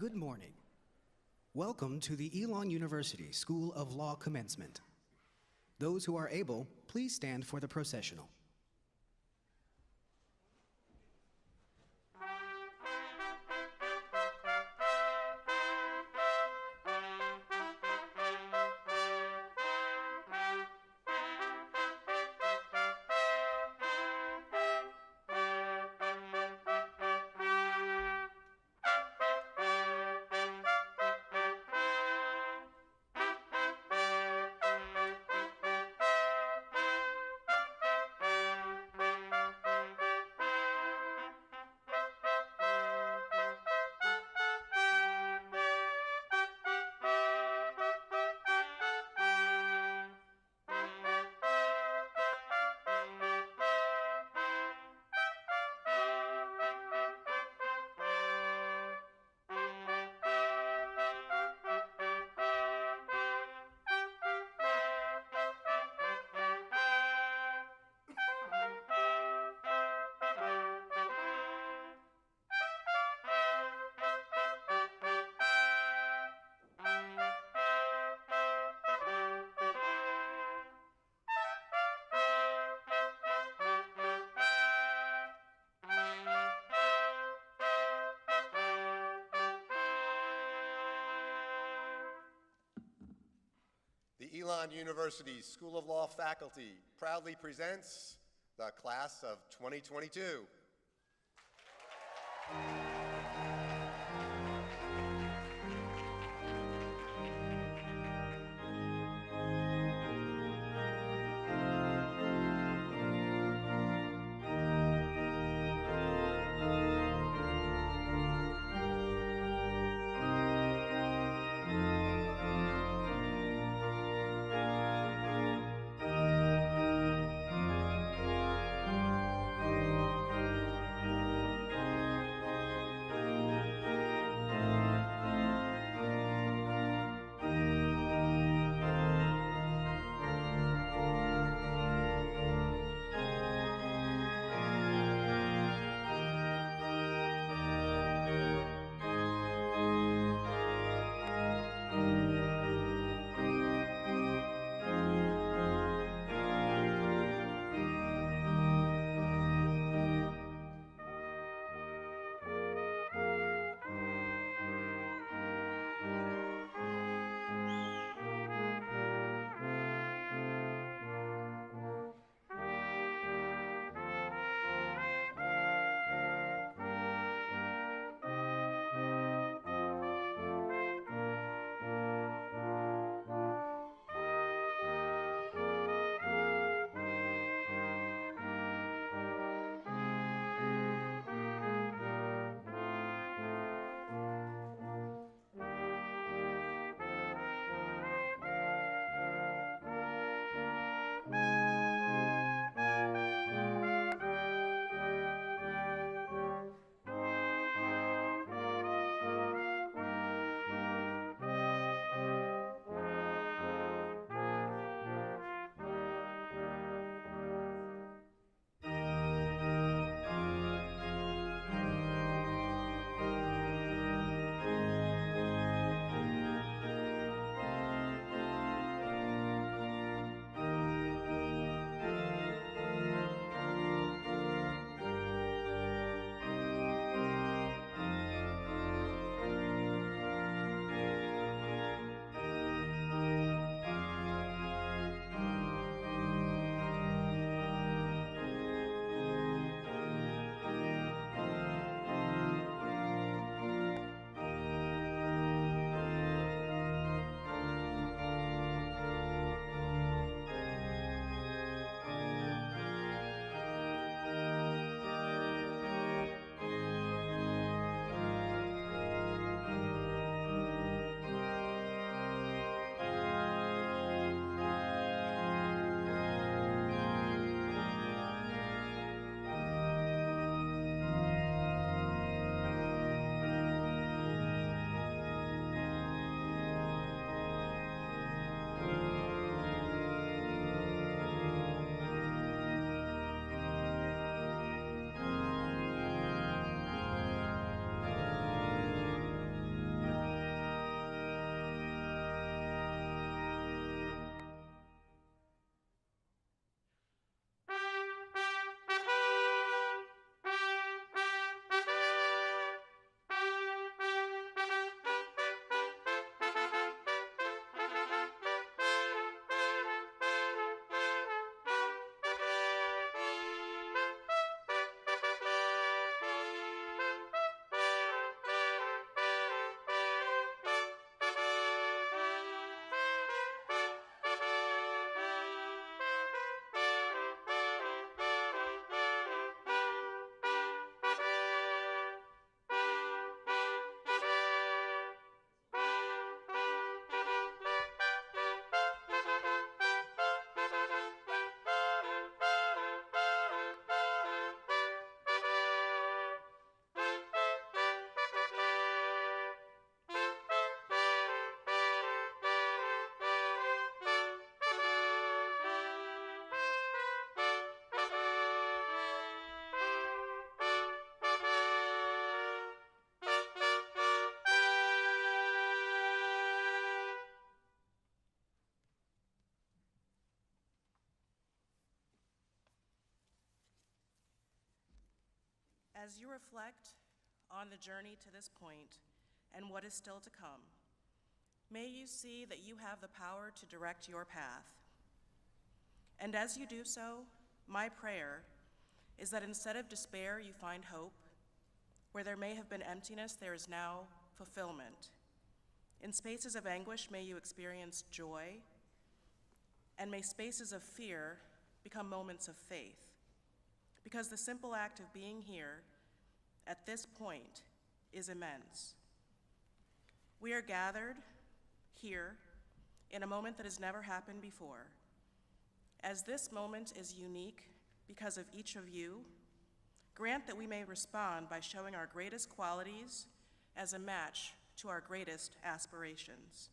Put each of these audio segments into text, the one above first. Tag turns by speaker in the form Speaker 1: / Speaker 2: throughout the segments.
Speaker 1: Good morning. Welcome to the Elon University School of Law Commencement. Those who are able, please stand for the processional.
Speaker 2: The Elon University School of Law faculty proudly presents the class of 2022.
Speaker 3: As you reflect on the journey to this point and what is still to come, may you see that you have the power to direct your path. And as you do so, my prayer is that instead of despair, you find hope. Where there may have been emptiness, there is now fulfillment. In spaces of anguish, may you experience joy, and may spaces of fear become moments of faith. Because the simple act of being here at this point is immense. We are gathered here in a moment that has never happened before. As this moment is unique because of each of you, grant that we may respond by showing our greatest qualities as a match to our greatest aspirations.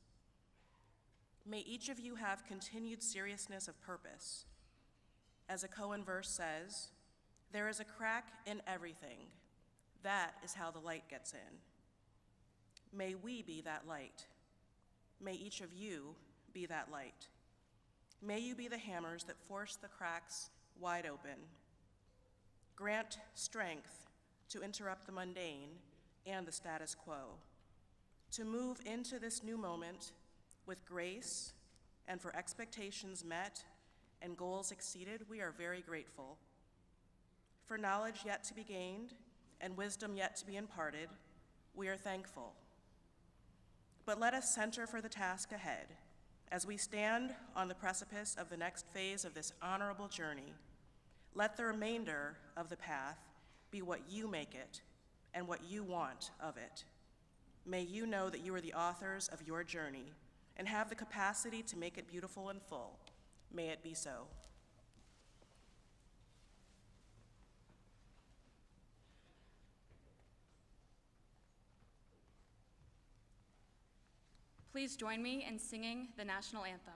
Speaker 3: May each of you have continued seriousness of purpose. As a koan verse says, there is a crack in everything. That is how the light gets in. May we be that light. May each of you be that light. May you be the hammers that force the cracks wide open. Grant strength to interrupt the mundane and the status quo, to move into this new moment with grace, and for expectations met and goals exceeded, we are very grateful. For knowledge yet to be gained and wisdom yet to be imparted, we are thankful. But let us center for the task ahead as we stand on the precipice of the next phase of this honorable journey. Let the remainder of the path be what you make it and what you want of it. May you know that you are the authors of your journey and have the capacity to make it beautiful and full. May it be so.
Speaker 4: Please join me in singing the national anthem.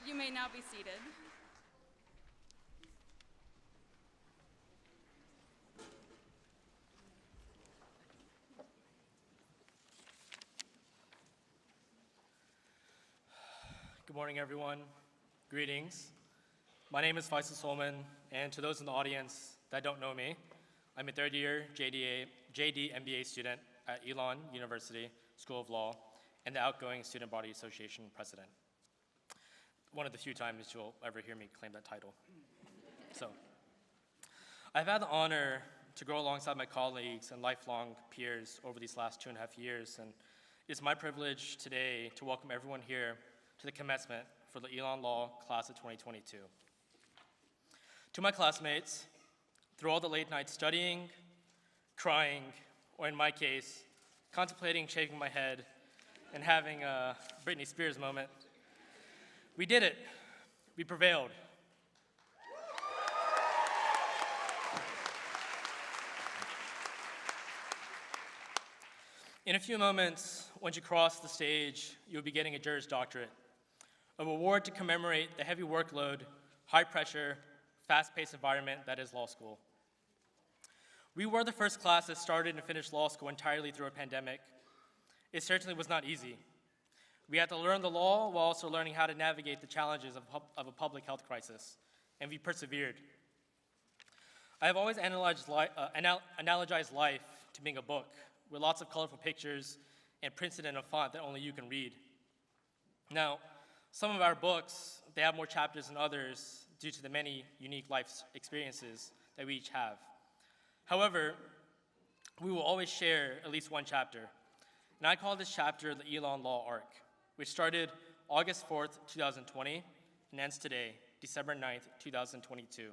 Speaker 4: You may now be seated.
Speaker 5: Good morning, everyone. Greetings. My name is Faisal Solman, and to those in the audience that don't know me, I'm a third-year JD MBA student at Elon University School of Law and the outgoing Student Body Association president. One of the few times you'll ever hear me claim that title. So, I've had the honor to grow alongside my colleagues and lifelong peers over these last 2.5 years, and it's my privilege today to welcome everyone here to the commencement for the Elon Law class of 2022. To my classmates, through all the late nights studying, crying, or in my case, contemplating shaking my head and having a Britney Spears moment, we did it. We prevailed. In a few moments, once you cross the stage, you'll be getting a Juris Doctorate, a reward to commemorate the heavy workload, high pressure, fast-paced environment that is law school. We were the first class that started and finished law school entirely through a pandemic. It certainly was not easy. We had to learn the law while also learning how to navigate the challenges of a public health crisis, and we persevered. I have always analogized life to being a book with lots of colorful pictures and printed in a font that only you can read. Now, some of our books, they have more chapters than others due to the many unique life experiences that we each have. However, we will always share at least one chapter, and I call this chapter the Elon Law Arc, which started August 4th, 2020, and ends today, December 9th, 2022.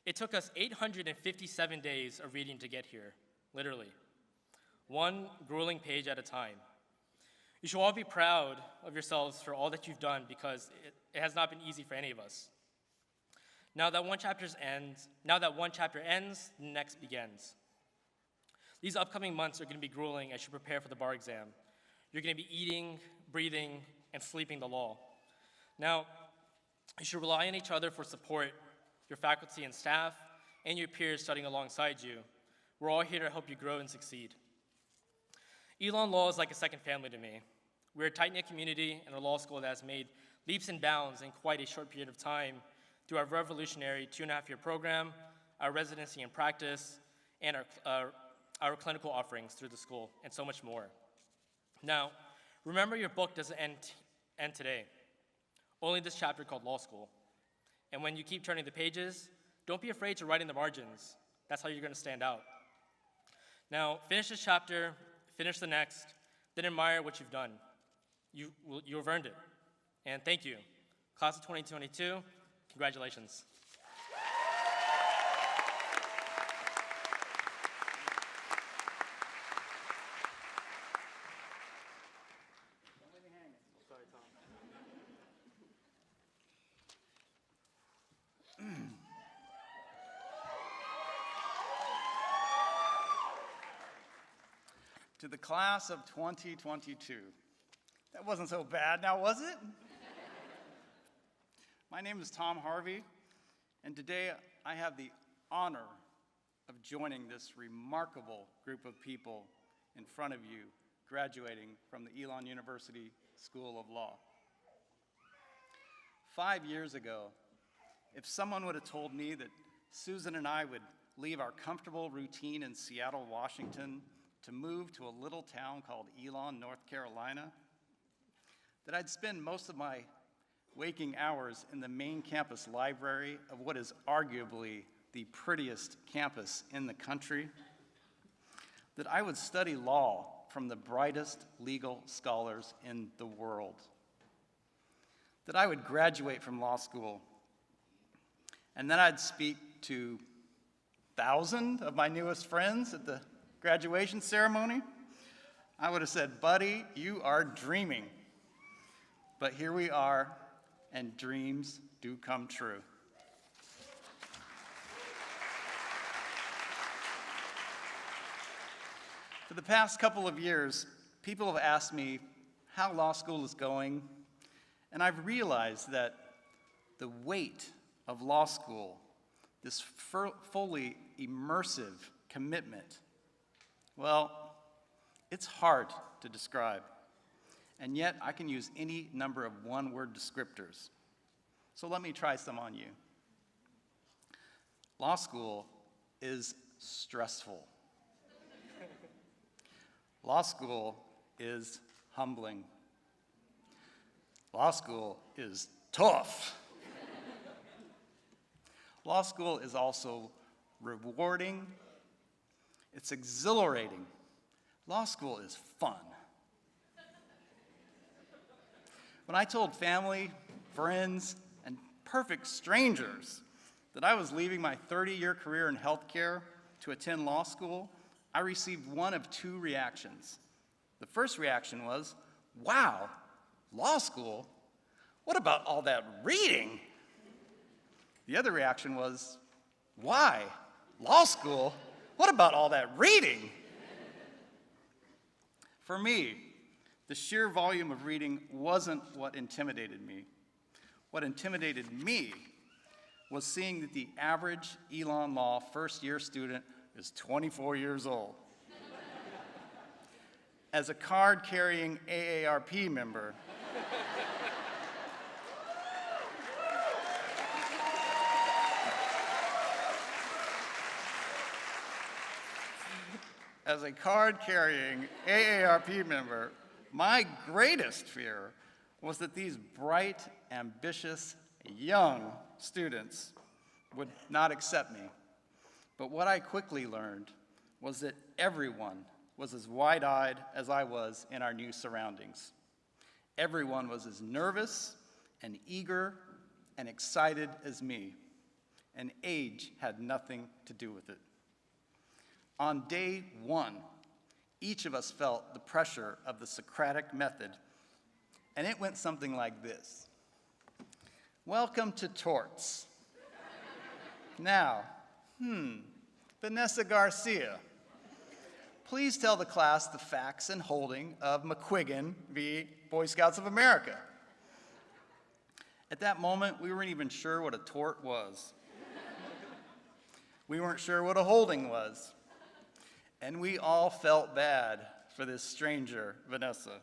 Speaker 5: It took us 857 days of reading to get here, literally, one grueling page at a time. You should all be proud of yourselves for all that you've done because it has not been easy for any of us. Now that one chapter ends, the next begins. These upcoming months are going to be grueling as you prepare for the bar exam. You're going to be eating, breathing, and sleeping the law. Now, you should rely on each other for support, your faculty and staff, and your peers studying alongside you. We're all here to help you grow and succeed. Elon Law is like a second family to me. We're a tight-knit community and a law school that has made leaps and bounds in quite a short period of time through our revolutionary 2.5-year program, our residency and practice, and our clinical offerings through the school, and so much more. Now, remember your book doesn't end today. Only this chapter called Law School. And when you keep turning the pages, don't be afraid to write in the margins. That's how you're going to stand out. Now, finish this chapter, finish the next, then admire what you've done. You have earned it. And thank you. Class of 2022, congratulations.
Speaker 6: To the class of 2022. That wasn't so bad now, was it? My name is Tom Harvey, and today I have the honor of joining this remarkable group of people in front of you, graduating from the Elon University School of Law. 5 years ago, if someone would have told me that Susan and I would leave our comfortable routine in Seattle, Washington, to move to a little town called Elon, North Carolina, that I'd spend most of my waking hours in the main campus library of what is arguably the prettiest campus in the country, that I would study law from the brightest legal scholars in the world, that I would graduate from law school, and then I'd speak to 1,000 of my newest friends at the graduation ceremony, I would have said, buddy, you are dreaming. But here we are, and dreams do come true. For the past couple of years, people have asked me how law school is going, and I've realized that the weight of law school, this fully immersive commitment, well, it's hard to describe, and yet I can use any number of one-word descriptors. So let me try some on you. Law school is stressful. Law school is humbling. Law school is tough. Law school is also rewarding. It's exhilarating. Law school is fun. When I told family, friends, and perfect strangers that I was leaving my 30-year career in healthcare to attend law school, I received one of two reactions. The first reaction was, wow, law school? What about all that reading? The other reaction was, why? Law school? What about all that reading? For me, the sheer volume of reading wasn't what intimidated me. What intimidated me was seeing that the average Elon Law first-year student is 24 years old. As a card-carrying AARP member, my greatest fear was that these bright, ambitious, young students would not accept me. But what I quickly learned was that everyone was as wide-eyed as I was in our new surroundings. Everyone was as nervous and eager and excited as me, and age had nothing to do with it. On day one, each of us felt the pressure of the Socratic method, and it went something like this. Welcome to torts. Now, Vanessa Garcia, please tell the class the facts and holding of McQuiggan v. Boy Scouts of America. At that moment, we weren't even sure what a tort was. We weren't sure what a holding was. And we all felt bad for this stranger, Vanessa.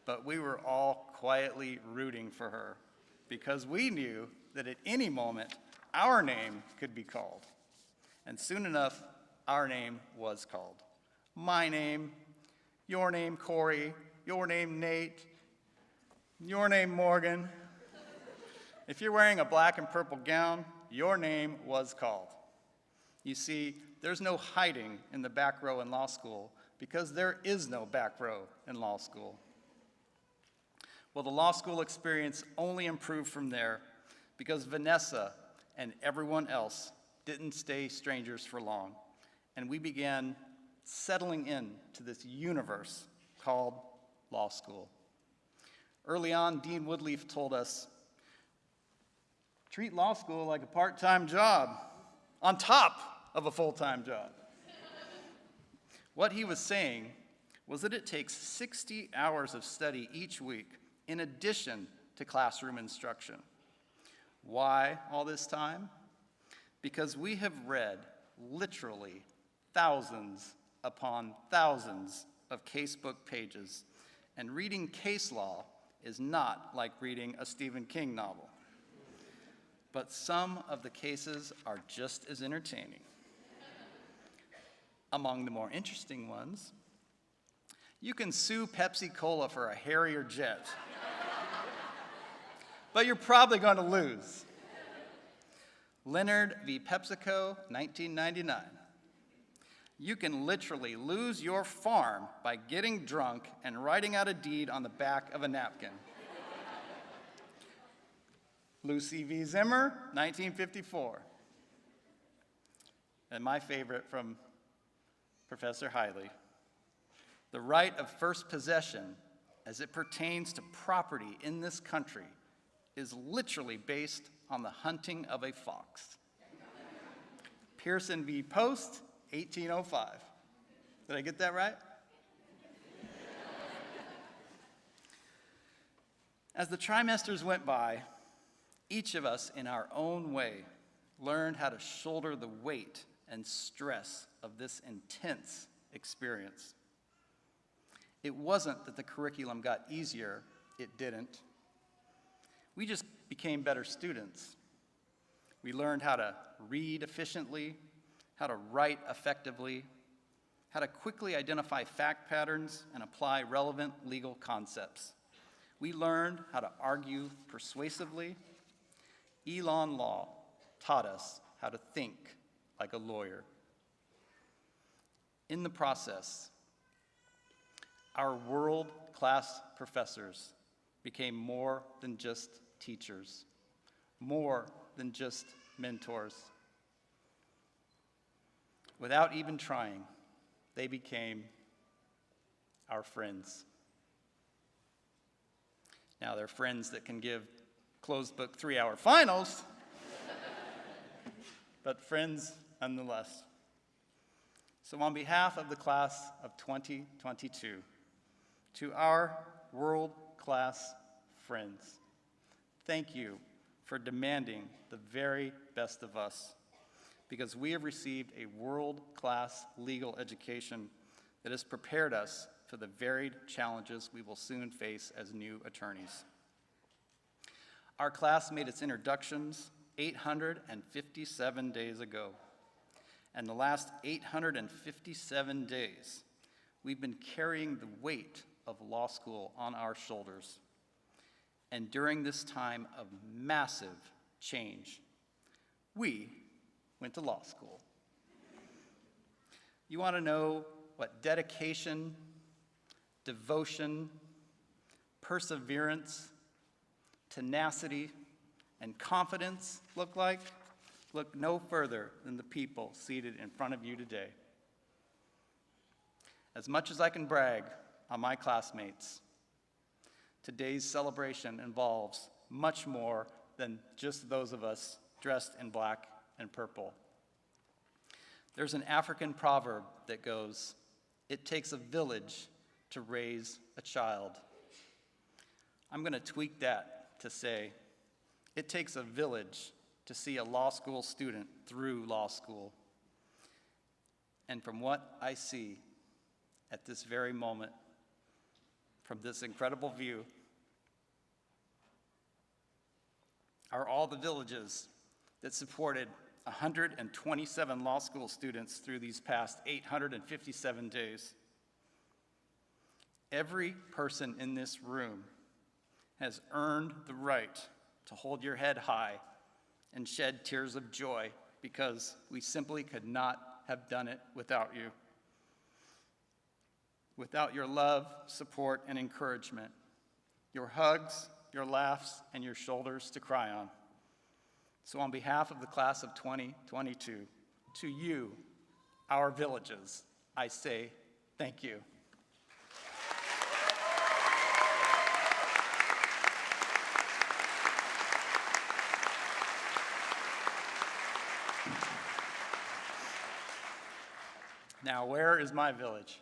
Speaker 6: But we were all quietly rooting for her because we knew that at any moment, our name could be called. And soon enough, our name was called. My name, your name, Corey, your name, Nate, your name, Morgan. If you're wearing a black and purple gown, your name was called. You see, there's no hiding in the back row in law school because there is no back row in law school. Well, the law school experience only improved from there because Vanessa and everyone else didn't stay strangers for long, and we began settling into this universe called law school. Early on, Dean Woodleaf told us, treat law school like a part-time job on top of a full-time job. What he was saying was that it takes 60 hours of study each week in addition to classroom instruction. Why all this time? Because we have read literally thousands upon thousands of casebook pages, and reading case law is not like reading a Stephen King novel. But some of the cases are just as entertaining. Among the more interesting ones, you can sue Pepsi Cola for a Harrier jet, but you're probably going to lose. Leonard v. PepsiCo, 1999. You can literally lose your farm by getting drunk and writing out a deed on the back of a napkin. Lucy v. Zimmer, 1954. And my favorite from Professor Hiley. The right of first possession as it pertains to property in this country is literally based on the hunting of a fox. Pearson v. Post, 1805. Did I get that right? As the trimesters went by, each of us in our own way learned how to shoulder the weight and stress of this intense experience. It wasn't that the curriculum got easier, it didn't. We just became better students. We learned how to read efficiently, how to write effectively, how to quickly identify fact patterns and apply relevant legal concepts. We learned how to argue persuasively. Elon Law taught us how to think like a lawyer. In the process, our world-class professors became more than just teachers, more than just mentors. Without even trying, they became our friends. Now, they're friends that can give closed book 3-hour finals, but friends nonetheless. So on behalf of the class of 2022, to our world-class friends, thank you for demanding the very best of us, because we have received a world-class legal education that has prepared us for the varied challenges we will soon face as new attorneys. Our class made its introductions 857 days ago, and the last 857 days, we've been carrying the weight of law school on our shoulders. And during this time of massive change, we went to law school. You want to know what dedication, devotion, perseverance, tenacity, and confidence look like? Look no further than the people seated in front of you today. As much as I can brag on my classmates, today's celebration involves much more than just those of us dressed in black and purple. There's an African proverb that goes, "It takes a village to raise a child." I'm going to tweak that to say, it takes a village to see a law school student through law school. And from what I see at this very moment, from this incredible view, are all the villages that supported 127 law school students through these past 857 days. Every person in this room has earned the right to hold your head high and shed tears of joy, because we simply could not have done it without you. Without your love, support, and encouragement, your hugs, your laughs, and your shoulders to cry on. So on behalf of the class of 2022, to you, our villages, I say thank you. Now, where is my village?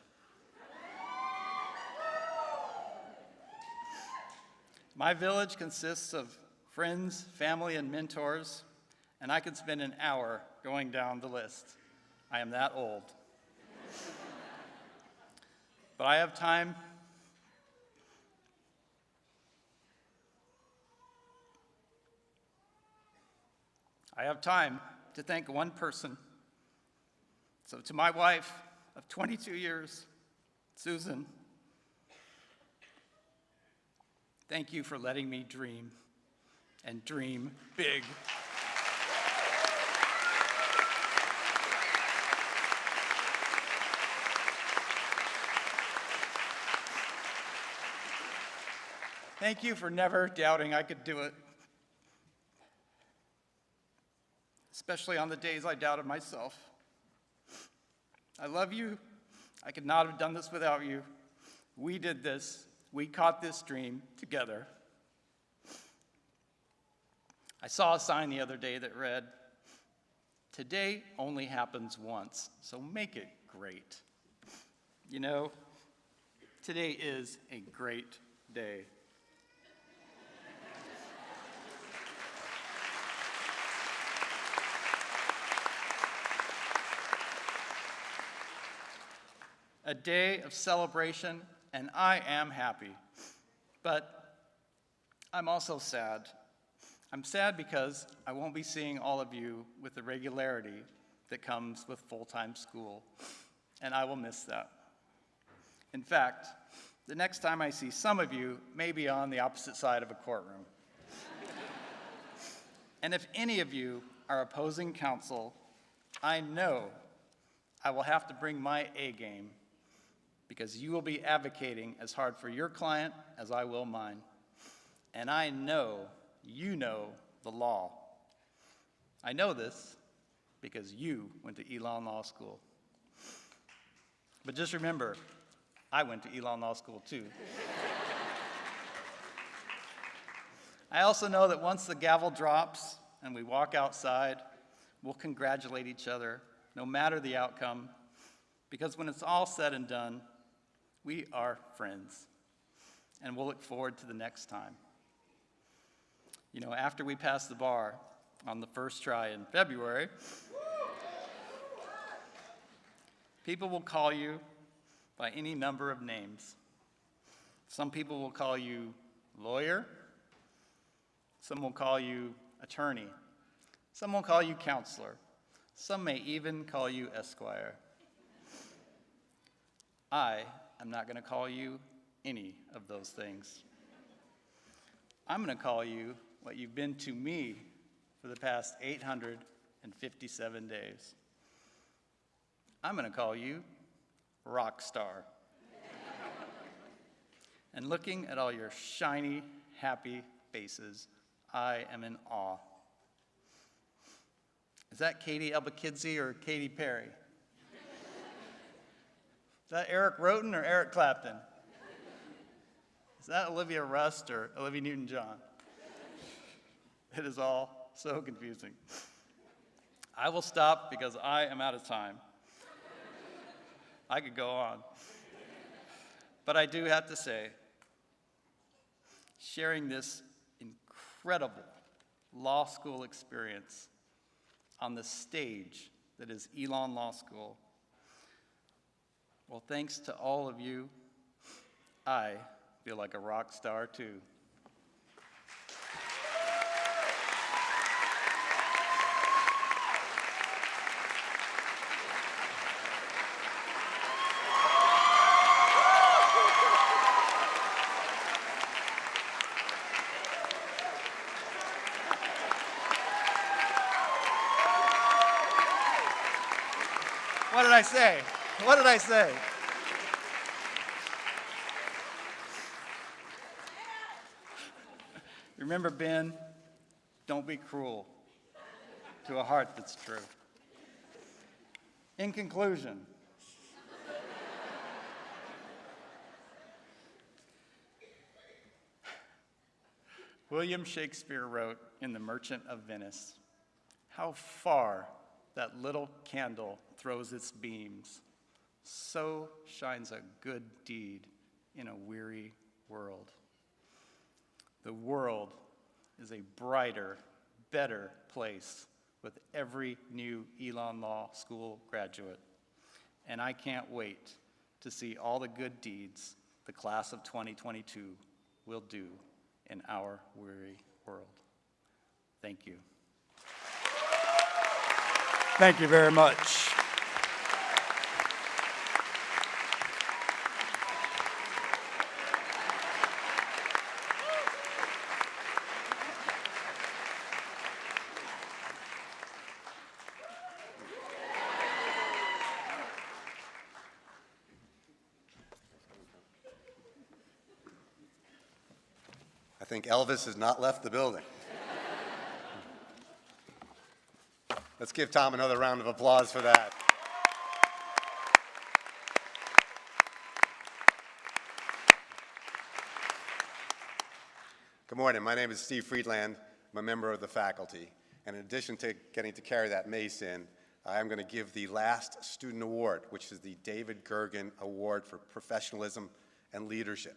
Speaker 6: My village consists of friends, family, and mentors, and I could spend an hour going down the list. I am that old. But I have time. I have time to thank one person. So to my wife of 22 years, Susan, thank you for letting me dream, and dream big. Thank you for never doubting I could do it, especially on the days I doubted myself. I love you. I could not have done this without you. We did this. We caught this dream together. I saw a sign the other day that read, "Today only happens once, so make it great." You know, today is a great day. A day of celebration, and I am happy. But I'm also sad. I'm sad because I won't be seeing all of you with the regularity that comes with full-time school, and I will miss that. In fact, the next time I see some of you may be on the opposite side of a courtroom. And if any of you are opposing counsel, I know I will have to bring my A game, because you will be advocating as hard for your client as I will mine. And I know you know the law. I know this because you went to Elon Law School. But just remember, I went to Elon Law School too. I also know that once the gavel drops and we walk outside, we'll congratulate each other, no matter the outcome, because when it's all said and done, we are friends, and we'll look forward to the next time. You know, after we pass the bar on the first try in February, people will call you by any number of names. Some people will call you lawyer. Some will call you attorney. Some will call you counselor. Some may even call you esquire. I am not going to call you any of those things. I'm going to call you what you've been to me for the past 857 days. I'm going to call you rock star. And looking at all your shiny, happy faces, I am in awe. Is that Katie Elbakidze or Katy Perry? Is that Eric Roten or Eric Clapton? Is that Olivia Rust or Olivia Newton-John? It is all so confusing. I will stop because I am out of time. I could go on. But I do have to say, sharing this incredible law school experience on the stage that is Elon Law School, well, thanks to all of you, I feel like a rock star too. What did I say? What did I say? Remember, Ben, don't be cruel to a heart that's true. In conclusion, William Shakespeare wrote in The Merchant of Venice, "How far that little candle throws its beams, so shines a good deed in a weary world." The world is a brighter, better place with every new Elon Law School graduate. And I can't wait to see all the good deeds the class of 2022 will do in our weary world. Thank you. Thank you very much.
Speaker 2: I think Elvis has not left the building. Let's give Tom another round of applause for that. Good morning. My name is Steve Friedland. I'm a member of the faculty. And in addition to getting to carry that mace in, I'm going to give the last student award, which is the David Gergen Award for Professionalism and Leadership.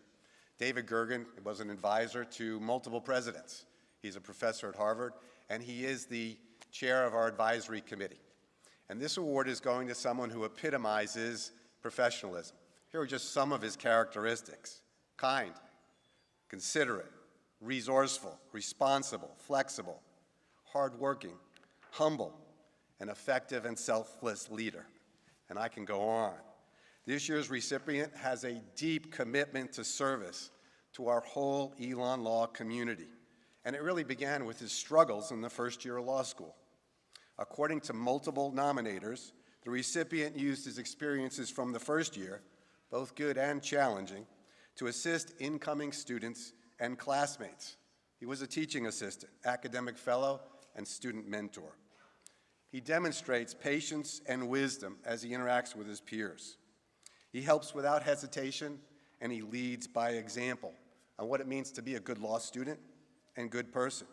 Speaker 2: David Gergen was an advisor to multiple presidents. He's a professor at Harvard, and he is the chair of our advisory committee. And this award is going to someone who epitomizes professionalism. Here are just some of his characteristics: kind, considerate, resourceful, responsible, flexible, hardworking, humble, an effective and selfless leader. And I can go on. This year's recipient has a deep commitment to service to our whole Elon Law community. And it really began with his struggles in the first year of law school. According to multiple nominators, the recipient used his experiences from the first year, both good and challenging, to assist incoming students and classmates. He was a teaching assistant, academic fellow, and student mentor. He demonstrates patience and wisdom as he interacts with his peers. He helps without hesitation, and he leads by example on what it means to be a good law student and good person.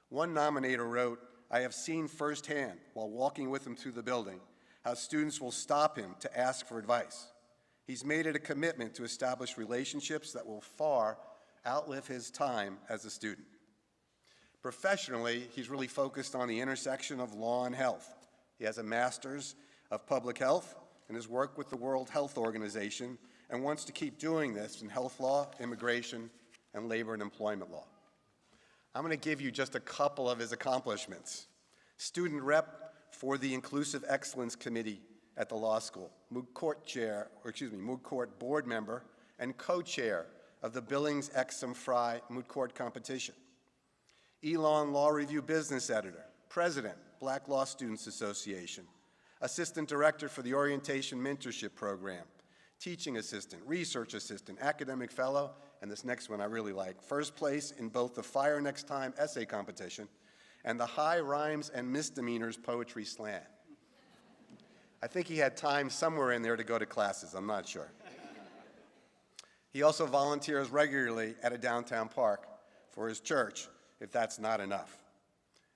Speaker 2: One nominator wrote, "I have seen firsthand, while walking with him through the building, how students will stop him to ask for advice. He's made it a commitment to establish relationships that will far outlive his time as a student." Professionally, he's really focused on the intersection of law and health. He has a master's of public health and has worked with the World Health Organization and wants to keep doing this in health law, immigration, and labor and employment law. I'm going to give you just a couple of his accomplishments. Student rep for the Inclusive Excellence Committee at the law school, Moot Court board member, and co-chair of the Billings Exum Fry Moot Court competition. Elon Law Review business editor, president, Black Law Students Association, assistant director for the Orientation Mentorship Program, teaching assistant, research assistant, academic fellow, and this next one I really like, first place in both the Fire Next Time essay competition and the High Rhymes and Misdemeanors Poetry Slam. I think he had time somewhere in there to go to classes, I'm not sure. He also volunteers regularly at a downtown park for his church, if that's not enough.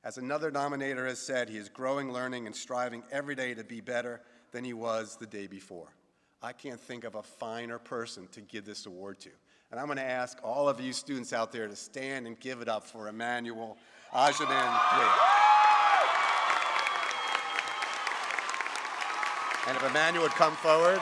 Speaker 2: As another nominator has said, he is growing, learning, and striving every day to be better than he was the day before. I can't think of a finer person to give this award to. And I'm going to ask all of you students out there to stand and give it up for Emmanuel Ajamin Wade. And if Emmanuel would come forward.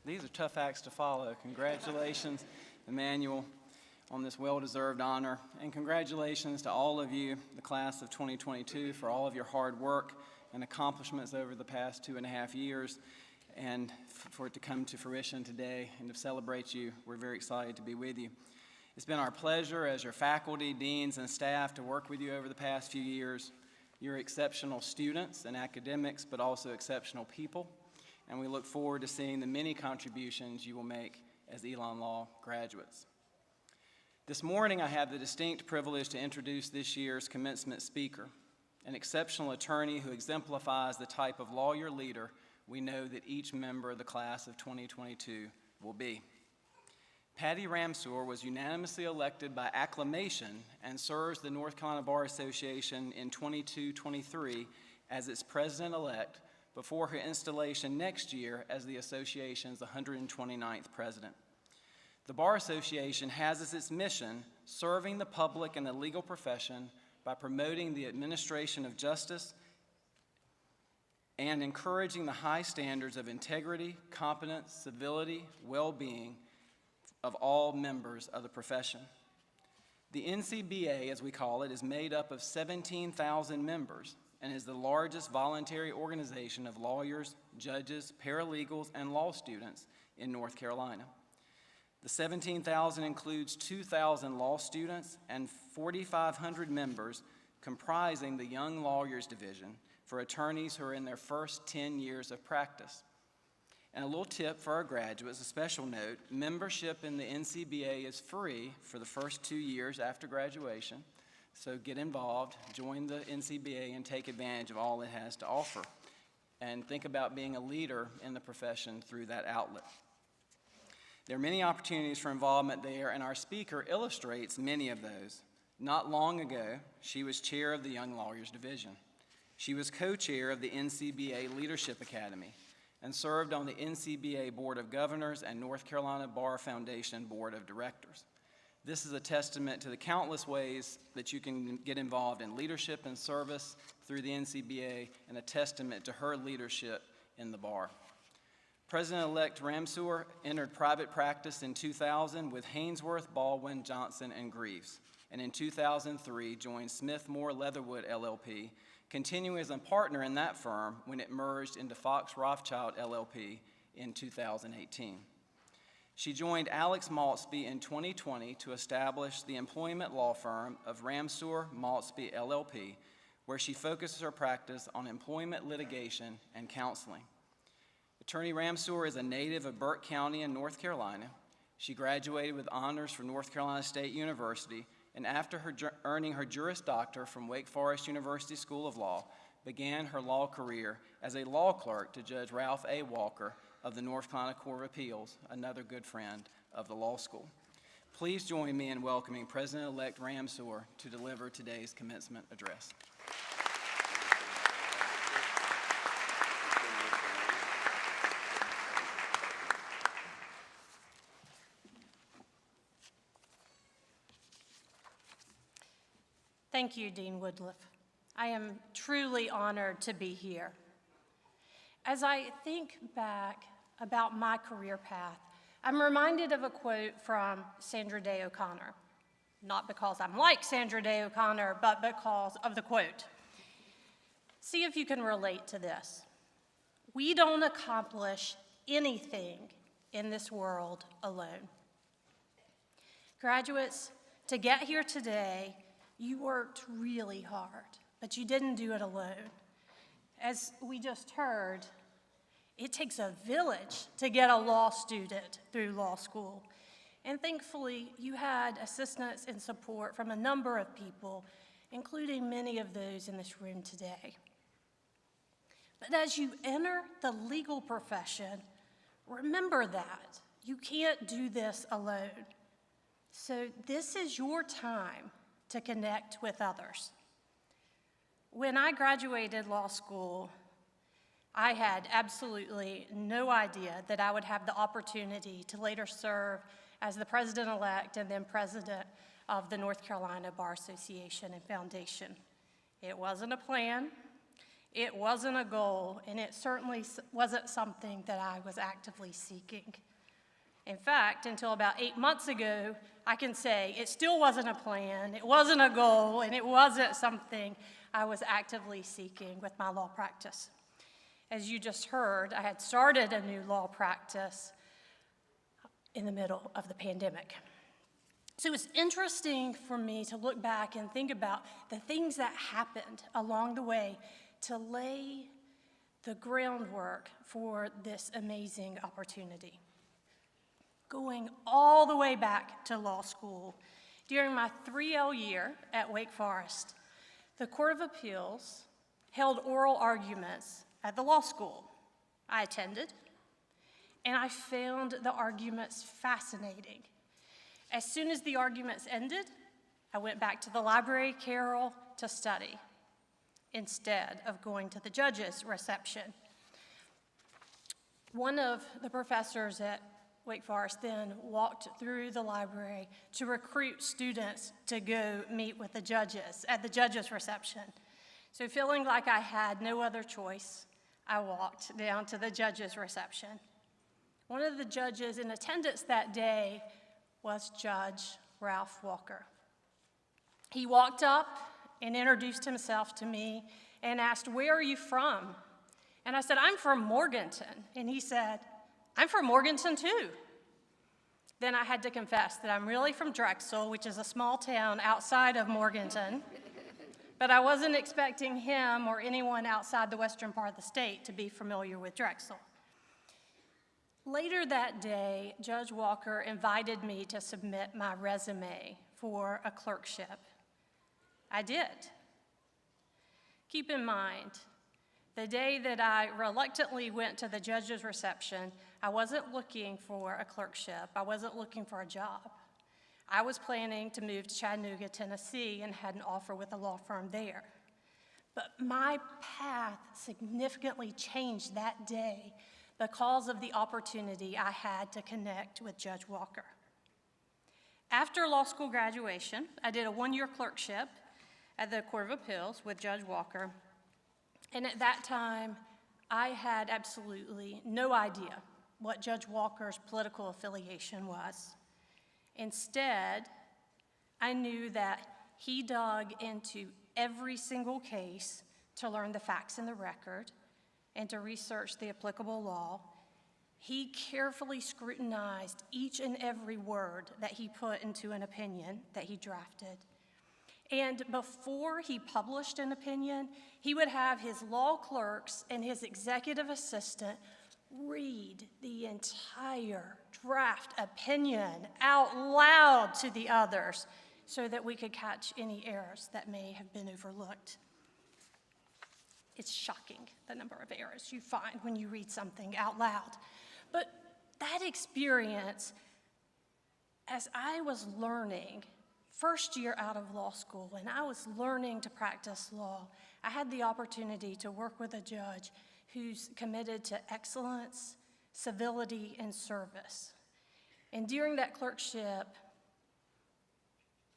Speaker 7: These are tough acts to follow. Congratulations, Emmanuel, on this well-deserved honor. And congratulations to all of you, the class of 2022, for all of your hard work and accomplishments over the past 2.5 years. And for it to come to fruition today and to celebrate you, we're very excited to be with you. It's been our pleasure as your faculty, deans, and staff to work with you over the past few years. You're exceptional students and academics, but also exceptional people. And we look forward to seeing the many contributions you will make as Elon Law graduates. This morning, I have the distinct privilege to introduce this year's commencement speaker, an exceptional attorney who exemplifies the type of lawyer leader we know that each member of the class of 2022 will be. Patty Ramseur was unanimously elected by acclamation and serves the North Carolina Bar Association in 22-23 as its president-elect before her installation next year as the association's 129th president. The Bar Association has as its mission serving the public and the legal profession by promoting the administration of justice and encouraging the high standards of integrity, competence, civility, well-being of all members of the profession. The NCBA, as we call it, is made up of 17,000 members and is the largest voluntary organization of lawyers, judges, paralegals, and law students in North Carolina. The 17,000 includes 2,000 law students and 4,500 members comprising the Young Lawyers Division for attorneys who are in their first 10 years of practice. And a little tip for our graduates, a special note, membership in the NCBA is free for the first 2 years after graduation. So get involved, join the NCBA, and take advantage of all it has to offer. And think about being a leader in the profession through that outlet. There are many opportunities for involvement there, and our speaker illustrates many of those. Not long ago, she was chair of the Young Lawyers Division. She was co-chair of the NCBA Leadership Academy and served on the NCBA Board of Governors and North Carolina Bar Foundation Board of Directors. This is a testament to the countless ways that you can get involved in leadership and service through the NCBA, and a testament to her leadership in the bar. President-elect Ramseur entered private practice in 2000 with Hainsworth, Baldwin, Johnson, and Greaves, and in 2003 joined Smith Moore Leatherwood LLP, continuing as a partner in that firm when it merged into Fox Rothschild LLP in 2018. She joined Alex Maltsby in 2020 to establish the employment law firm of Ramseur Maltsby LLP, where she focuses her practice on employment litigation and counseling. Attorney Ramseur is a native of Burke County in North Carolina. She graduated with honors from North Carolina State University and after earning her Juris Doctor from Wake Forest University School of Law, began her law career as a law clerk to Judge Ralph A. Walker of the North Carolina Court of Appeals, another good friend of the law school. Please join me in welcoming President-elect Ramseur to deliver today's commencement address.
Speaker 8: Thank you, Dean Woodruff. I am truly honored to be here. As I think back about my career path, I'm reminded of a quote from Sandra Day O'Connor. Not because I'm like Sandra Day O'Connor, but because of the quote. See if you can relate to this. We don't accomplish anything in this world alone. Graduates, to get here today, you worked really hard, but you didn't do it alone. As we just heard, it takes a village to get a law student through law school. And thankfully, you had assistance and support from a number of people, including many of those in this room today. But as you enter the legal profession, remember that you can't do this alone. So this is your time to connect with others. When I graduated law school, I had absolutely no idea that I would have the opportunity to later serve as the president-elect and then president of the North Carolina Bar Association and Foundation. It wasn't a plan, it wasn't a goal, and it certainly wasn't something that I was actively seeking. In fact, until about 8 months ago, I can say it still wasn't a plan, it wasn't a goal, and it wasn't something I was actively seeking with my law practice. As you just heard, I had started a new law practice in the middle of the pandemic. So it's interesting for me to look back and think about the things that happened along the way to lay the groundwork for this amazing opportunity. Going all the way back to law school, during my 3L year at Wake Forest, the Court of Appeals held oral arguments at the law school. I attended, and I found the arguments fascinating. As soon as the arguments ended, I went back to the library carrel to study, instead of going to the judge's reception. One of the professors at Wake Forest then walked through the library to recruit students to go meet with the judges at the judge's reception. So feeling like I had no other choice, I walked down to the judge's reception. One of the judges in attendance that day was Judge Ralph Walker. He walked up and introduced himself to me and asked, "Where are you from?" And I said, "I'm from Morganton." And he said, "I'm from Morganton too." Then I had to confess that I'm really from Drexel, which is a small town outside of Morganton. But I wasn't expecting him or anyone outside the western part of the state to be familiar with Drexel. Later that day, Judge Walker invited me to submit my resume for a clerkship. I did. Keep in mind, the day that I reluctantly went to the judge's reception, I wasn't looking for a clerkship. I wasn't looking for a job. I was planning to move to Chattanooga, Tennessee, and had an offer with a law firm there. But my path significantly changed that day because of the opportunity I had to connect with Judge Walker. After law school graduation, I did a one-year clerkship at the Court of Appeals with Judge Walker. And at that time, I had absolutely no idea what Judge Walker's political affiliation was. Instead, I knew that he dug into every single case to learn the facts in the record and to research the applicable law. He carefully scrutinized each and every word that he put into an opinion that he drafted. And before he published an opinion, he would have his law clerks and his executive assistant read the entire draft opinion out loud to the others so that we could catch any errors that may have been overlooked. It's shocking, the number of errors you find when you read something out loud. But that experience, as I was learning, first year out of law school, and I was learning to practice law, I had the opportunity to work with a judge who's committed to excellence, civility, and service. And during that clerkship,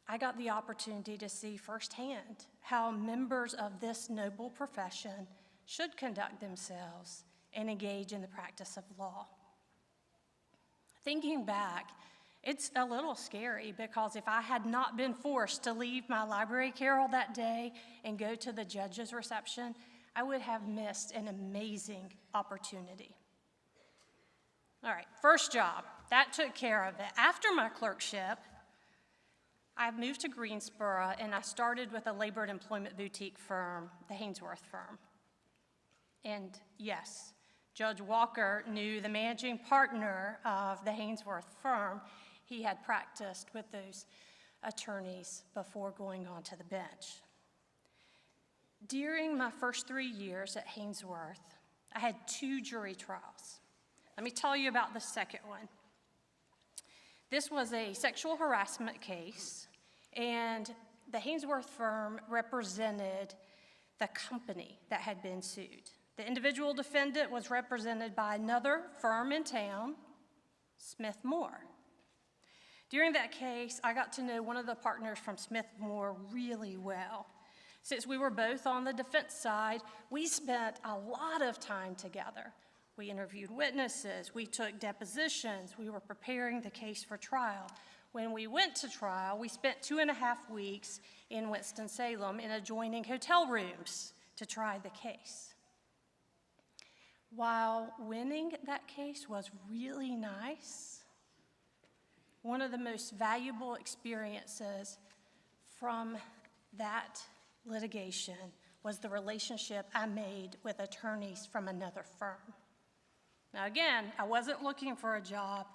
Speaker 8: I got the opportunity to see firsthand how members of this noble profession should conduct themselves and engage in the practice of law. Thinking back, it's a little scary because if I had not been forced to leave my library carrel that day and go to the judge's reception, I would have missed an amazing opportunity. All right, first job, that took care of it. After my clerkship, I moved to Greensboro and I started with a labor and employment boutique firm, the Hainsworth firm. And yes, Judge Walker knew the managing partner of the Hainsworth firm. He had practiced with those attorneys before going on to the bench. During my first 3 years at Hainsworth, I had 2 jury trials. Let me tell you about the second one. This was a sexual harassment case, and the Hainsworth firm represented the company that had been sued. The individual defendant was represented by another firm in town, Smith Moore. During that case, I got to know one of the partners from Smith Moore really well. Since we were both on the defense side, we spent a lot of time together. We interviewed witnesses, we took depositions, we were preparing the case for trial. When we went to trial, we spent 2.5 weeks in Winston-Salem in adjoining hotel rooms to try the case. While winning that case was really nice, one of the most valuable experiences from that litigation was the relationship I made with attorneys from another firm. Now again, I wasn't looking for a job,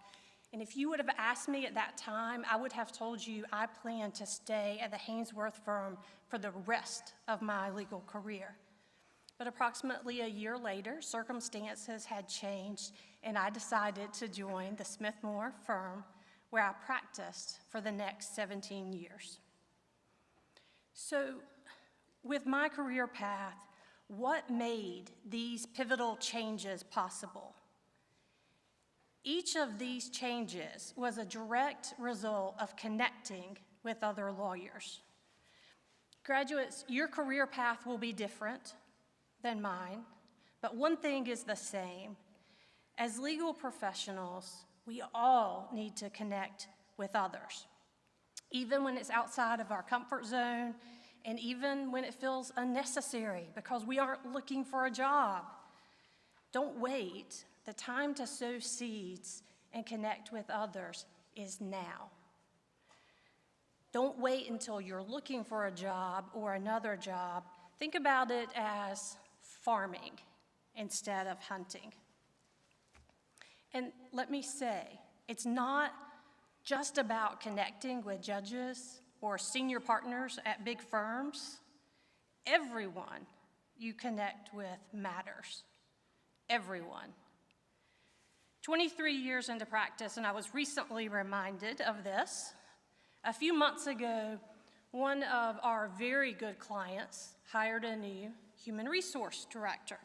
Speaker 8: and if you would have asked me at that time, I would have told you I planned to stay at the Hainsworth firm for the rest of my legal career. But approximately a year later, circumstances had changed, and I decided to join the Smith Moore firm, where I practiced for the next 17 years. So, with my career path, what made these pivotal changes possible? Each of these changes was a direct result of connecting with other lawyers. Graduates, your career path will be different than mine, but one thing is the same. As legal professionals, we all need to connect with others, even when it's outside of our comfort zone, and even when it feels unnecessary because we aren't looking for a job. Don't wait. The time to sow seeds and connect with others is now. Don't wait until you're looking for a job or another job. Think about it as farming instead of hunting. And let me say, it's not just about connecting with judges or senior partners at big firms. Everyone you connect with matters. Everyone. 23 years into practice, and I was recently reminded of this. A few months ago, one of our very good clients hired a new human resource director.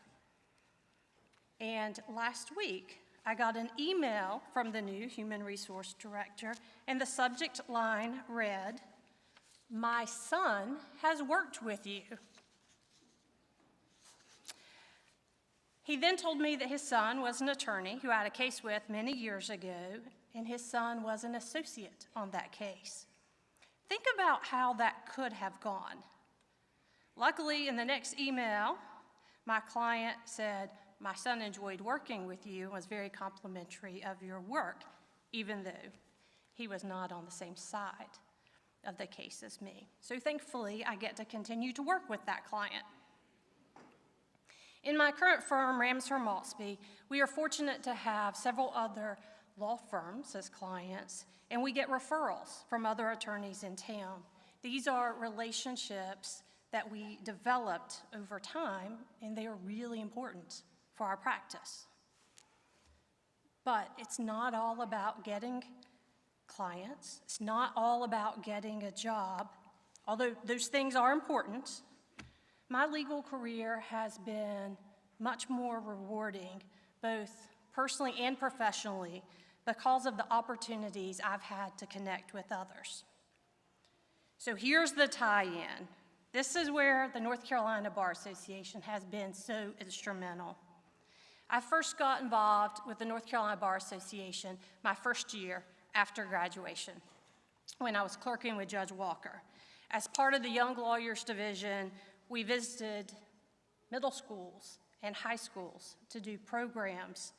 Speaker 8: And last week, I got an email from the new human resource director, and the subject line read, "My son has worked with you." He then told me that his son was an attorney who I had a case with many years ago, and his son was an associate on that case. Think about how that could have gone. Luckily, in the next email, my client said, "My son enjoyed working with you and was very complimentary of your work," even though he was not on the same side of the case as me. So thankfully, I get to continue to work with that client. In my current firm, Ramsher Maltsby, we are fortunate to have several other law firms as clients, and we get referrals from other attorneys in town. These are relationships that we developed over time, and they are really important for our practice. But it's not all about getting clients. It's not all about getting a job, although those things are important. My legal career has been much more rewarding, both personally and professionally, because of the opportunities I've had to connect with others. So here's the tie-in. This is where the North Carolina Bar Association has been so instrumental. I first got involved with the North Carolina Bar Association my first year after graduation, when I was clerking with Judge Walker. As part of the Young Lawyers Division, we visited middle schools and high schools to do programs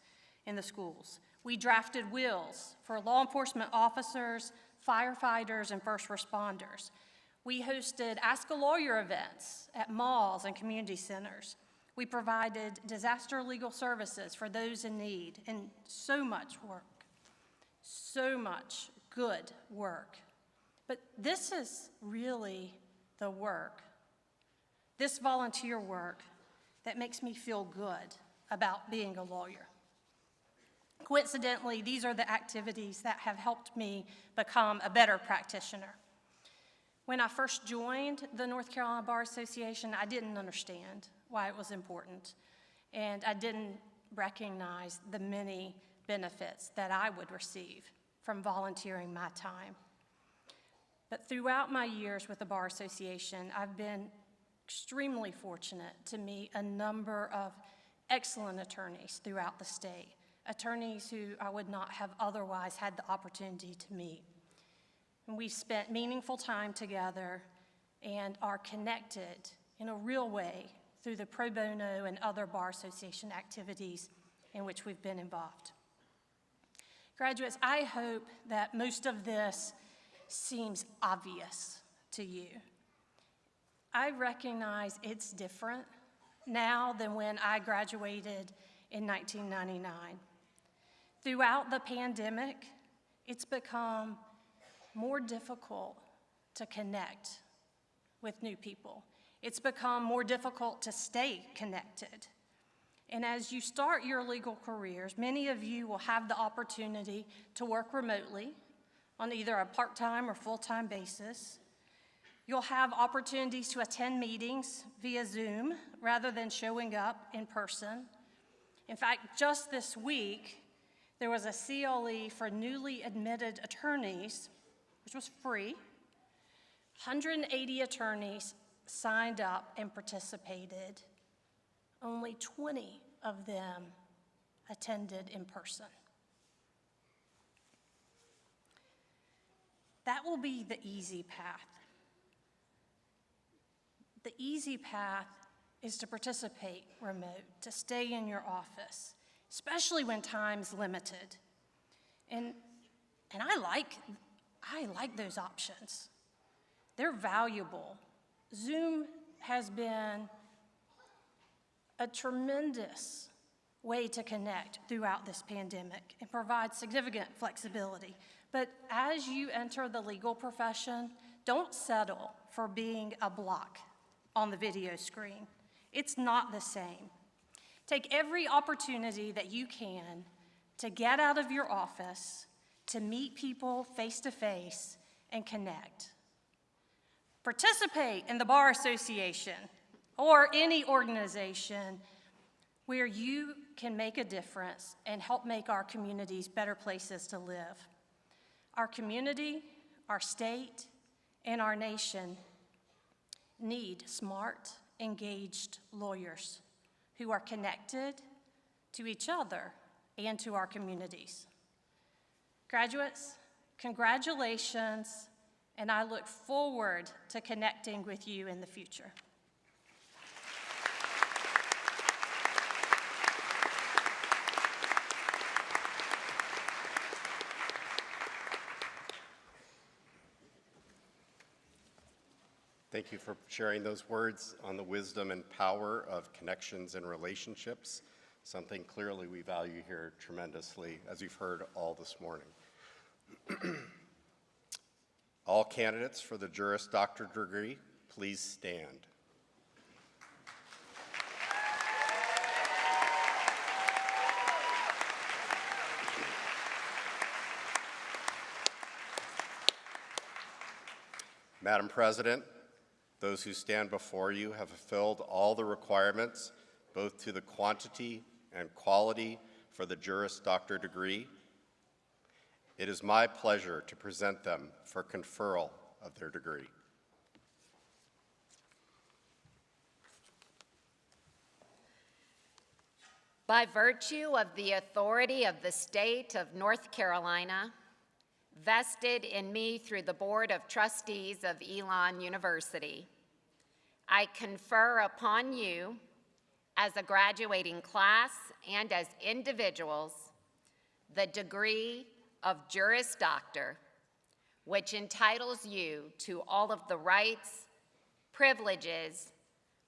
Speaker 8: in the schools. We drafted wills for law enforcement officers, firefighters, and first responders. We hosted Ask a Lawyer events at malls and community centers. We provided disaster legal services for those in need, and so much work, so much good work. But this is really the work, this volunteer work, that makes me feel good about being a lawyer. Coincidentally, these are the activities that have helped me become a better practitioner. When I first joined the North Carolina Bar Association, I didn't understand why it was important, and I didn't recognize the many benefits that I would receive from volunteering my time. But throughout my years with the Bar Association, I've been extremely fortunate to meet a number of excellent attorneys throughout the state, attorneys who I would not have otherwise had the opportunity to meet. And we've spent meaningful time together and are connected in a real way through the pro bono and other Bar Association activities in which we've been involved. Graduates, I hope that most of this seems obvious to you. I recognize it's different now than when I graduated in 1999. Throughout the pandemic, it's become more difficult to connect with new people. It's become more difficult to stay connected. And as you start your legal careers, many of you will have the opportunity to work remotely on either a part-time or full-time basis. You'll have opportunities to attend meetings via Zoom rather than showing up in person. In fact, just this week, there was a CLE for newly admitted attorneys, which was free. 180 attorneys signed up and participated. Only 20 of them attended in person. That will be the easy path. The easy path is to participate remote, to stay in your office, especially when time's limited. And I like those options. They're valuable. Zoom has been a tremendous way to connect throughout this pandemic and provides significant flexibility. But as you enter the legal profession, don't settle for being a block on the video screen. It's not the same. Take every opportunity that you can to get out of your office, to meet people face to face and connect. Participate in the Bar Association or any organization where you can make a difference and help make our communities better places to live. Our community, our state, and our nation need smart, engaged lawyers who are connected to each other and to our communities. Graduates, congratulations, and I look forward to connecting with you in the future.
Speaker 2: Thank you for sharing those words on the wisdom and power of connections and relationships. something clearly we value here tremendously, as you've heard all this morning. All candidates for the Juris Doctor degree, please stand. Madam President, those who stand before you have fulfilled all the requirements, both to the quantity and quality for the Juris Doctor degree. It is my pleasure to present them for conferral of their degree.
Speaker 9: By virtue of the authority of the state of North Carolina, vested in me through the Board of Trustees of Elon University, I confer upon you, as a graduating class and as individuals, the degree of Juris Doctor, which entitles you to all of the rights, privileges,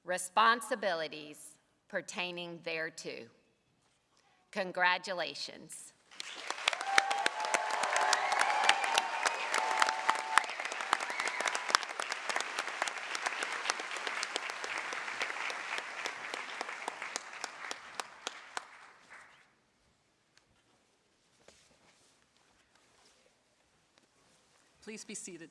Speaker 9: responsibilities pertaining thereto. Congratulations.
Speaker 10: Please be seated.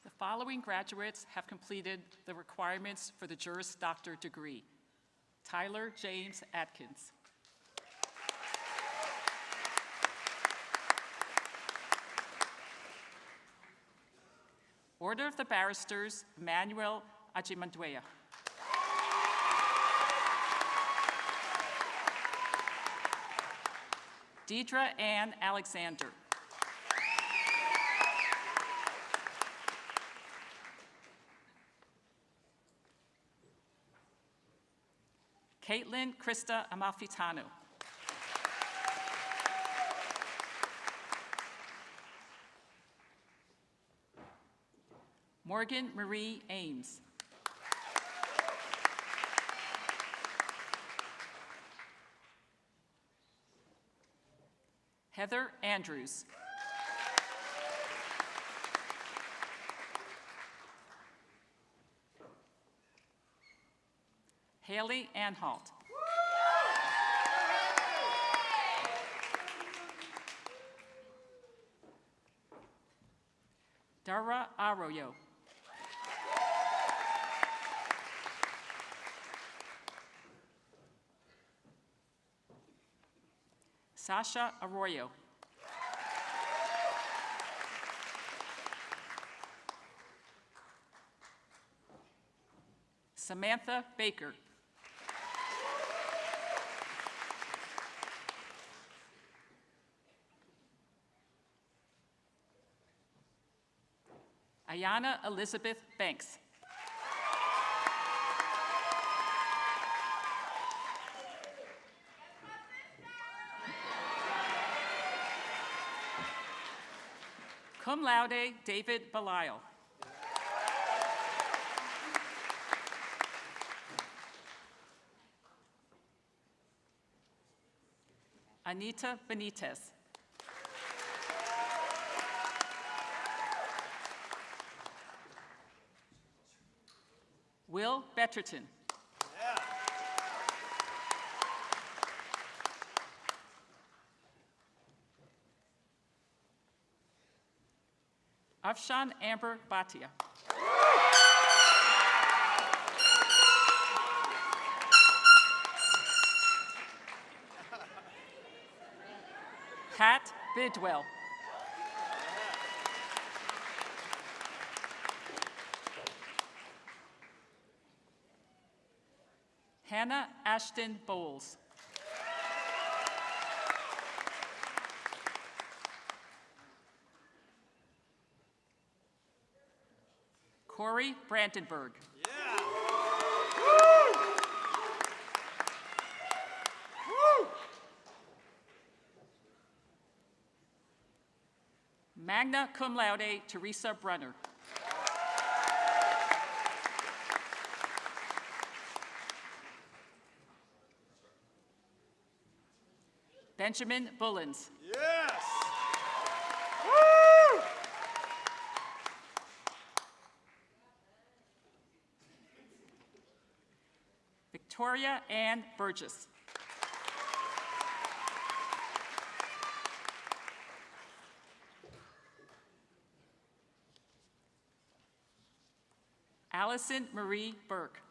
Speaker 10: The following graduates have completed the requirements for the Juris Doctor degree. Tyler James Atkins. Order of the Barristers, Emmanuel Ajimanduea. Deidre Ann Alexander. Caitlin Krista Amalfitano. Morgan Marie Ames. Heather Andrews. Haley Anhalt. Dara Arroyo. Sasha Arroyo. Samantha Baker. Ayana Elizabeth Banks. Cum laude, David Belisle. Anita Benitez. Will Betterton. Afshan Amber Bhatia. Matt Bidwell. Hannah Ashton Bowles. Corey Brandenburg. Magna cum laude, Teresa Brunner. Benjamin Bullens.
Speaker 6: Yes!
Speaker 10: Victoria Ann Burgess. Allison Marie Burke.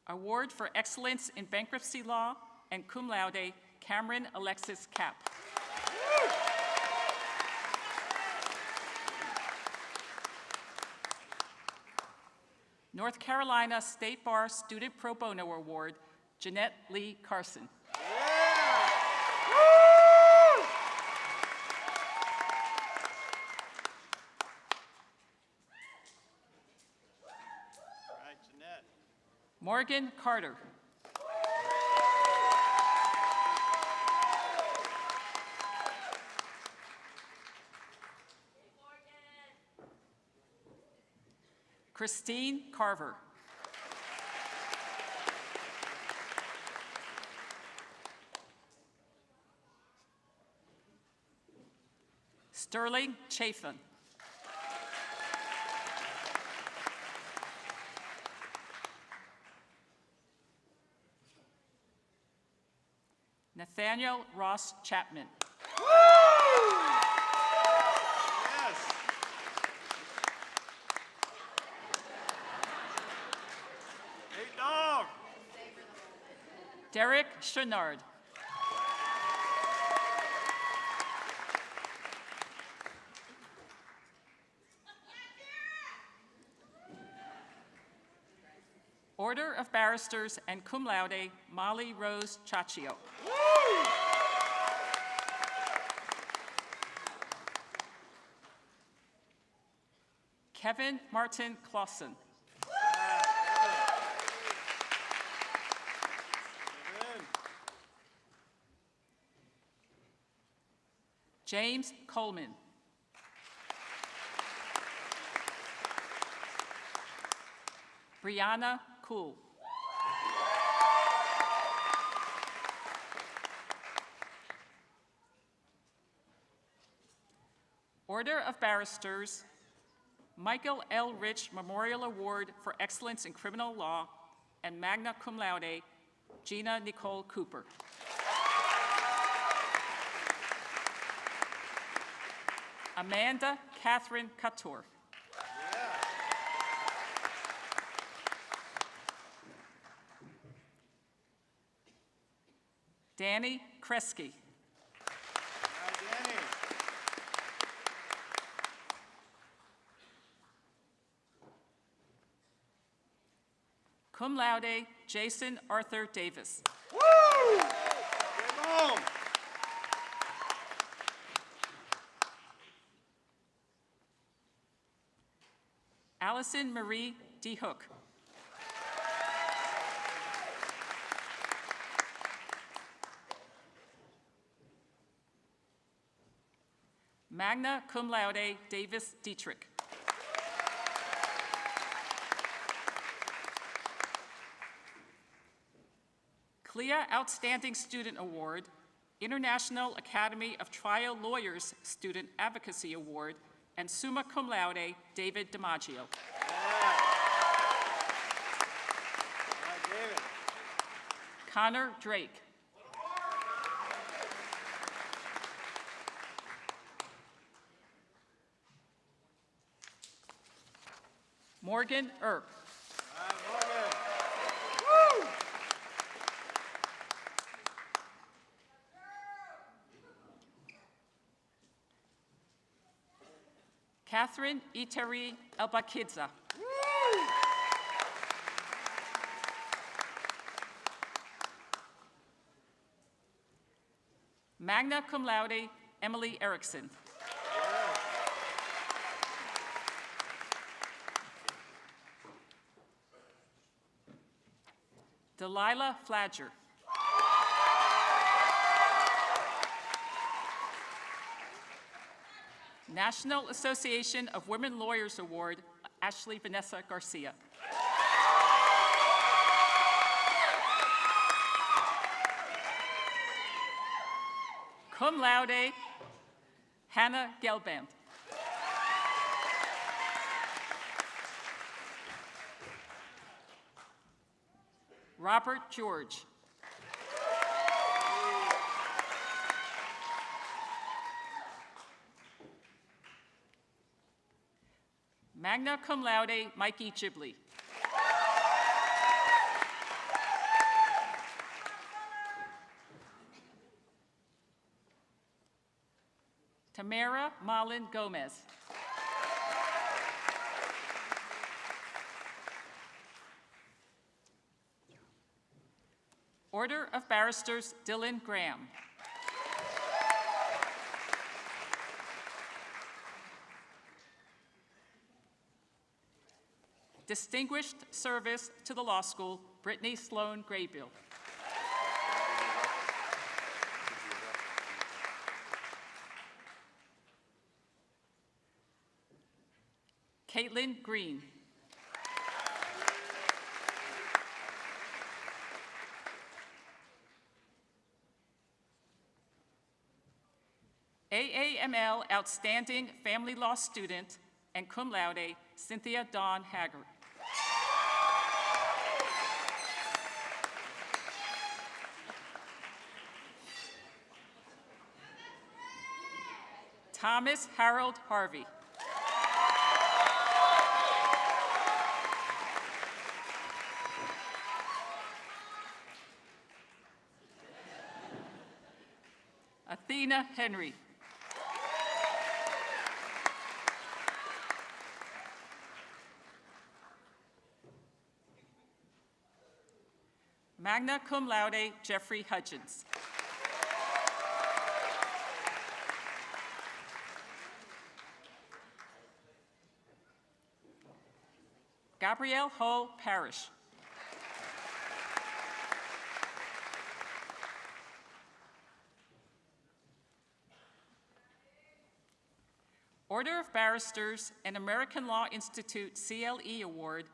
Speaker 10: Award for Excellence in Bankruptcy Law and cum laude, Cameron Alexis Kapp. North Carolina State Bar Student Pro Bono Award, Jeanette Lee Carson. Morgan Carter. Christine Carver. Sterling Chafin. Nathaniel Ross Chapman.
Speaker 6: Yes! Hey, dog!
Speaker 10: Derek Chenard. Order of Barristers and cum laude, Molly Rose Chaccio. Kevin Martin Clausen. James Coleman. Brianna Cool. Order of Barristers, Michael L. Rich Memorial Award for Excellence in Criminal Law, and magna cum laude, Gina Nicole Cooper. Amanda Catherine Couture. Danny Kresge.
Speaker 6: Danny.
Speaker 10: Cum laude, Jason Arthur Davis.
Speaker 6: Woo! Game on!
Speaker 10: Allison Marie DeHook. Magna cum laude, Davis Dietrich. CLIA Outstanding Student Award, International Academy of Trial Lawyers Student Advocacy Award, and summa cum laude, David DiMaggio.
Speaker 6: David.
Speaker 10: Connor Drake. Morgan Earp. Catherine Iteri Elbakidza. Magna cum laude, Emily Erickson. Delilah Fladger. National Association of Women Lawyers Award, Ashley Vanessa Garcia. Cum laude, Hannah Gelband. Robert George. Magna cum laude, Mikey Ghibli. Tamara Malin Gomez. Order of Barristers, Dylan Graham. Distinguished Service to the Law School, Brittany Sloan Graybill. Caitlin Green. AAML Outstanding Family Law Student and cum laude, Cynthia Dawn Haggard. Thomas Harold Harvey. Athena Henry. Magna cum laude, Jeffrey Hudgens. Gabrielle Hull Parrish. Order of Barristers and American Law Institute CLE Award,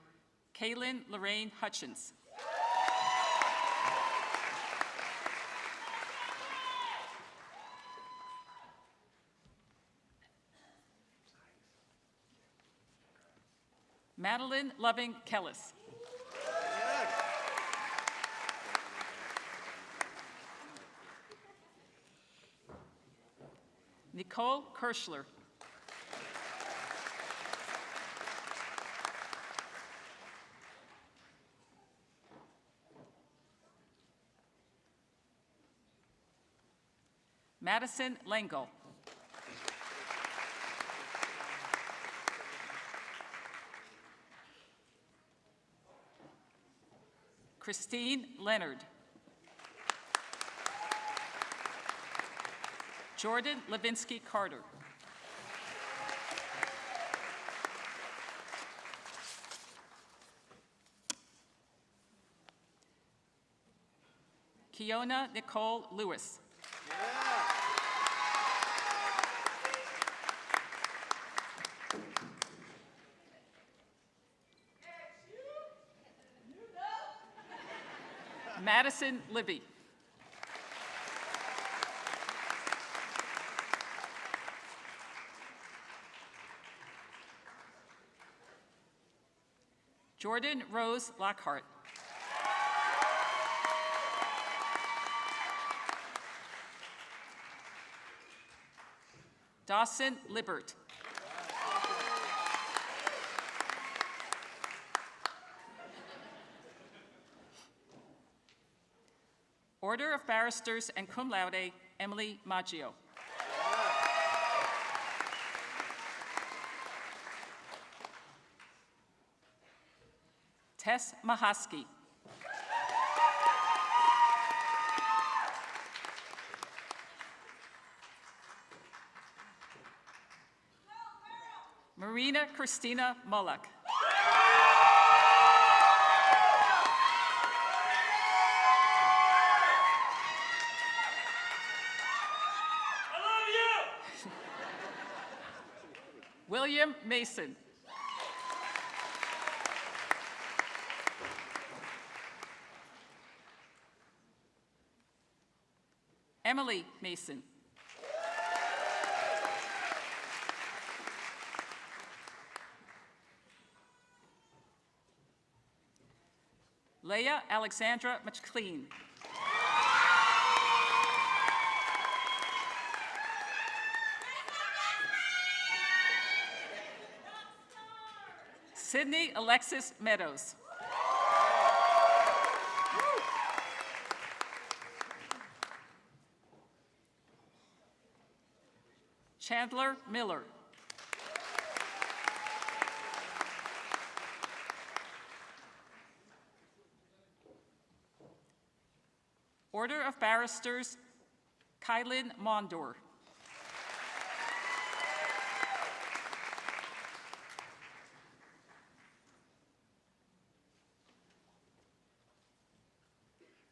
Speaker 10: Kaylin Lorraine Hutchins. Madeline Loving Kellis. Nicole Kirschler. Madison Lengel. Christine Leonard. Jordan Levinsky Carter. Kiona Nicole Lewis. Madison Libby. Jordan Rose Lockhart. Dawson Libbert. Order of Barristers and Cum Laude, Emily Maggio. Tess Mahaski. Marina Christina Mullock. William Mason. Emily Mason. Leah Alexandra McLean. Sydney Alexis Meadows. Chandler Miller. Order of Barristers, Kylan Mondor.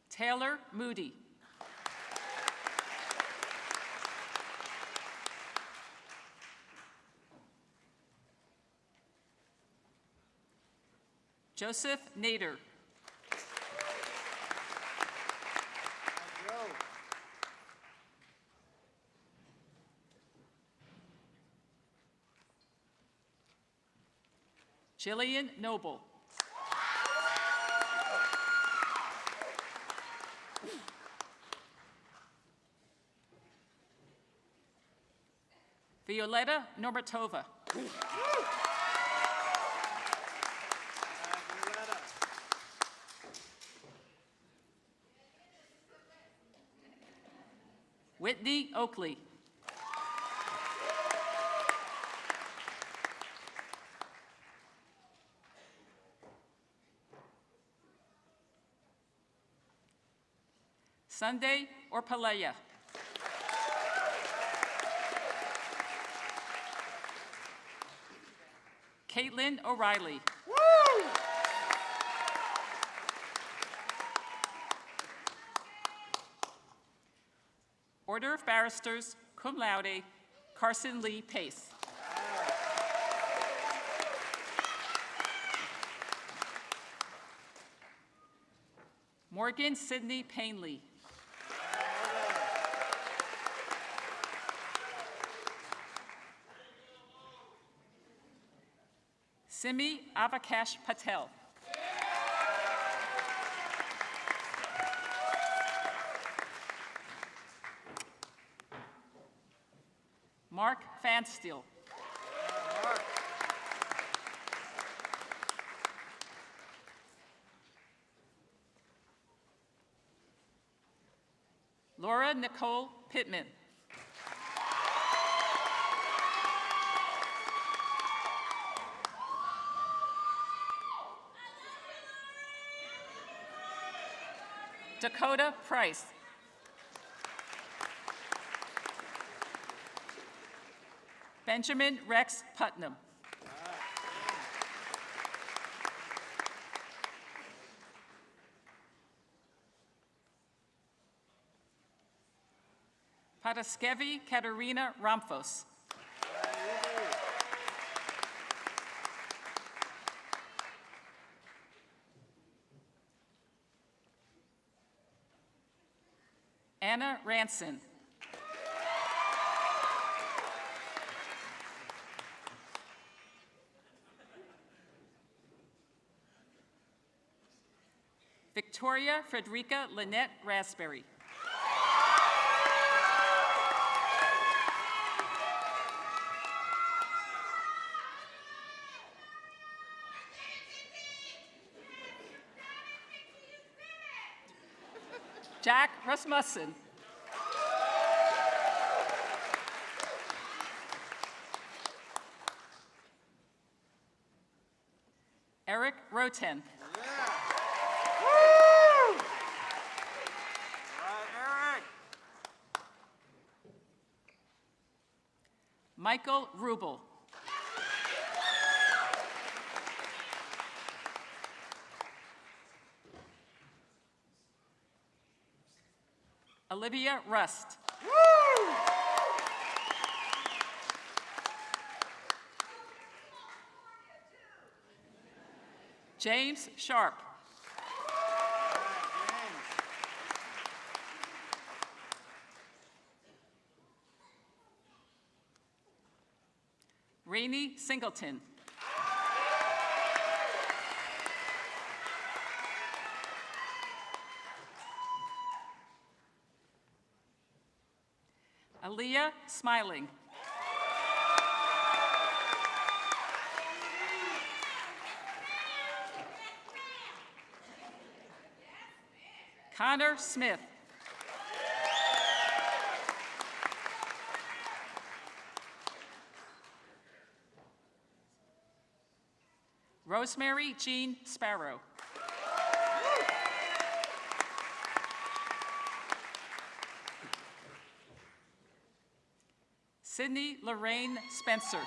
Speaker 10: Taylor Moody. Joseph Nader. Jillian Noble. Violetta Normatova. Whitney Oakley. Sunday Orpalaya. Caitlin O'Reilly. Order of Barristers, Cum Laude, Carson Lee Pace. Morgan Sidney Painley. Simi Avakash Patel. Mark Fansteel. Laura Nicole Pittman. Dakota Price. Benjamin Rex Putnam. Padaskevi Katerina Ramphos. Anna Ranson. Victoria Frederica Lynette Raspberry. Jack Rasmussen. Eric Roten. Michael Rubel. Olivia Rust. James Sharp. Rainey Singleton. Aaliyah Smiling. Connor Smith. Rosemary Jean Sparrow. Sydney Lorraine Spencer.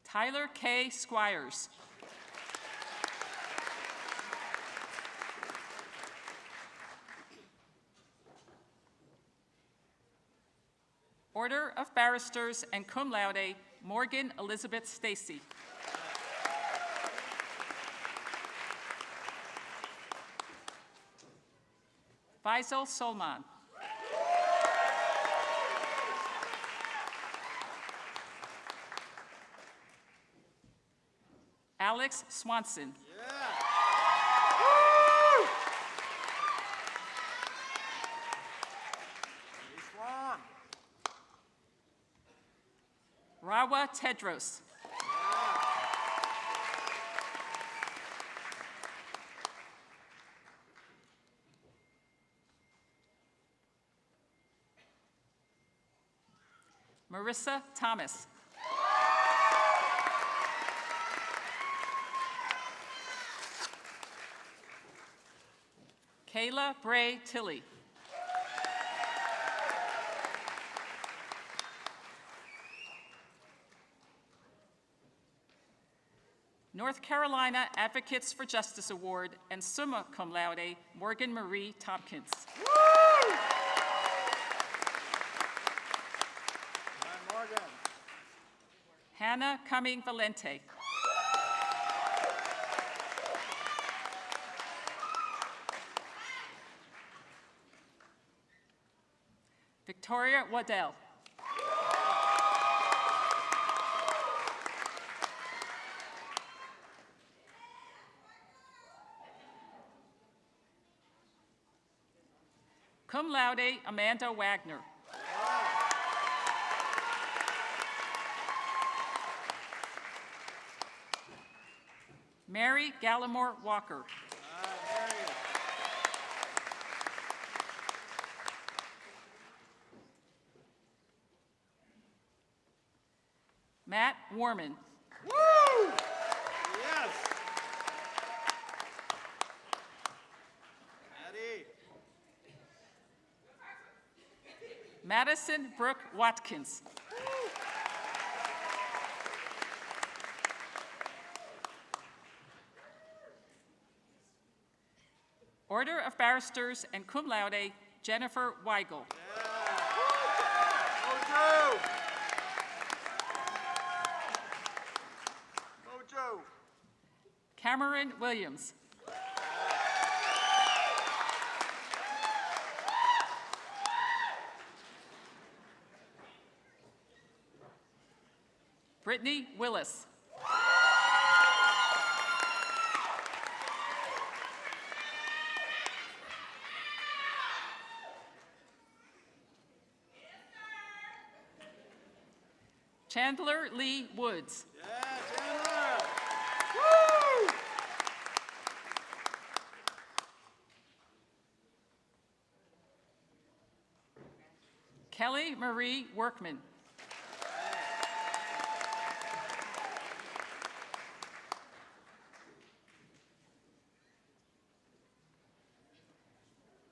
Speaker 10: Tyler K. Squires. Order of Barristers and Cum Laude, Morgan Elizabeth Stacy. Faisal Solman. Alex Swanson. Rawa Tedros. Marissa Thomas. Kayla Bray Tilley. North Carolina Advocates for Justice Award and summa cum laude, Morgan Marie Tompkins. Hannah Cumming Valente. Victoria Waddell. Cum laude, Amanda Wagner. Mary Gallimore Walker. Matt Warman.
Speaker 6: Woo! Yes. Maddie.
Speaker 10: Madison Brooke Watkins. Order of Barristers and Cum Laude, Jennifer Weigel.
Speaker 6: Mojo. Mojo.
Speaker 10: Cameron Williams. Brittany Willis. Chandler Lee Woods. Kelly Marie Workman.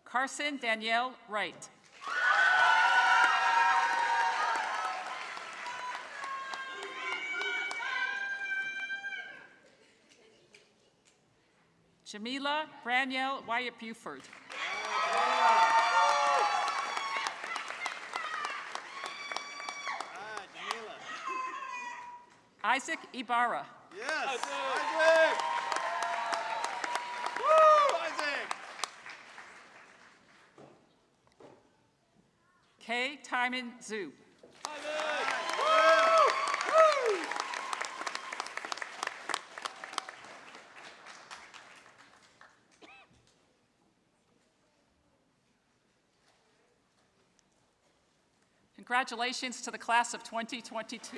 Speaker 10: Carson Danielle Wright. Jamila Braniel Wyatt Buford. Isaac Ibarra.
Speaker 11: Yes, Isaac! Woo, Isaac!
Speaker 10: Kay Timon Zhu. Congratulations to the class of 2022.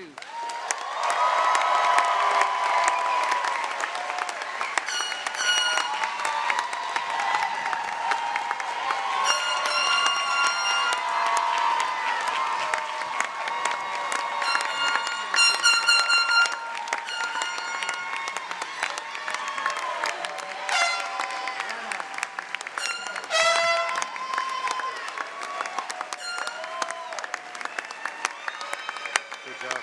Speaker 2: Good job.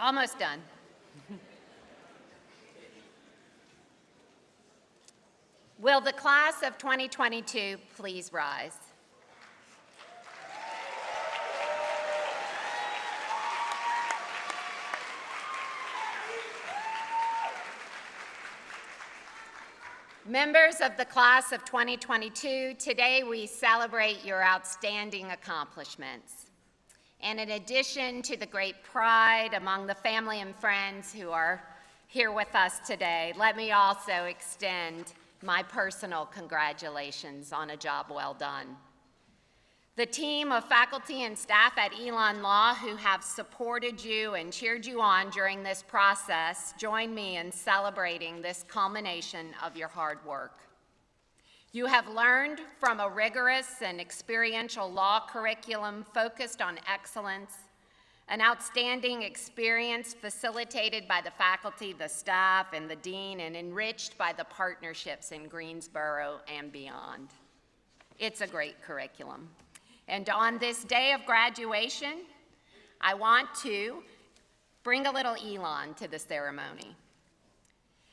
Speaker 9: Almost done. Will the class of 2022 please rise? Members of the class of 2022, today we celebrate your outstanding accomplishments. And in addition to the great pride among the family and friends who are here with us today, let me also extend my personal congratulations on a job well done. The team of faculty and staff at Elon Law who have supported you and cheered you on during this process, join me in celebrating this culmination of your hard work. You have learned from a rigorous and experiential law curriculum focused on excellence, an outstanding experience facilitated by the faculty, the staff, and the dean, and enriched by the partnerships in Greensboro and beyond. It's a great curriculum. And on this day of graduation, I want to bring a little Elon to the ceremony.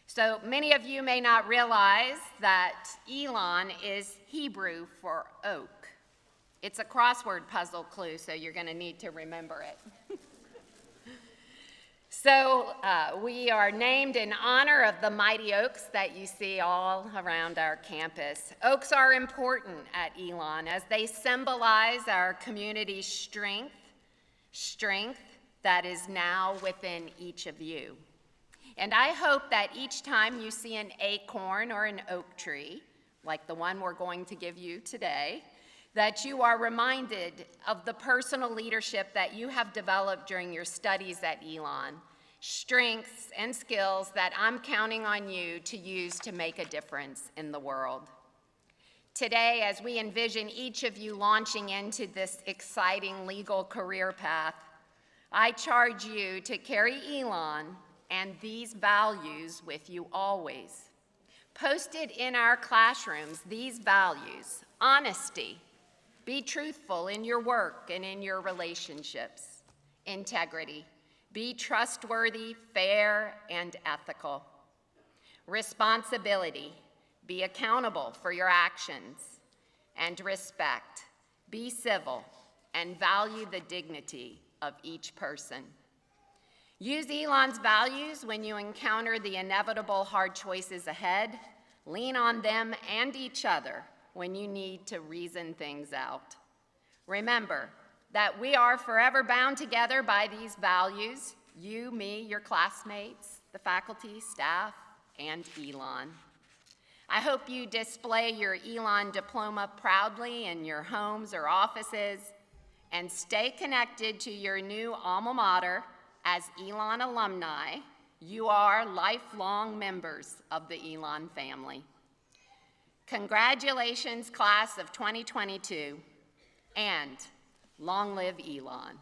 Speaker 9: So many of you may not realize that Elon is Hebrew for oak. It's a crossword puzzle clue, so you're going to need to remember it. So we are named in honor of the mighty oaks that you see all around our campus. Oaks are important at Elon as they symbolize our community's strength that is now within each of you. And I hope that each time you see an acorn or an oak tree, like the one we're going to give you today, that you are reminded of the personal leadership that you have developed during your studies at Elon, strengths and skills that I'm counting on you to use to make a difference in the world. Today, as we envision each of you launching into this exciting legal career path, I charge you to carry Elon and these values with you always. Posted in our classrooms, these values: honesty, be truthful in your work and in your relationships; integrity, be trustworthy, fair, and ethical; responsibility, be accountable for your actions; and respect, be civil and value the dignity of each person. Use Elon's values when you encounter the inevitable hard choices ahead. Lean on them and each other when you need to reason things out. Remember, that we are forever bound together by these values, you, me, your classmates, the faculty, staff, and Elon. I hope you display your Elon diploma proudly in your homes or offices and stay connected to your new alma mater as Elon alumni. You are lifelong members of the Elon family. Congratulations, class of 2022, and long live Elon.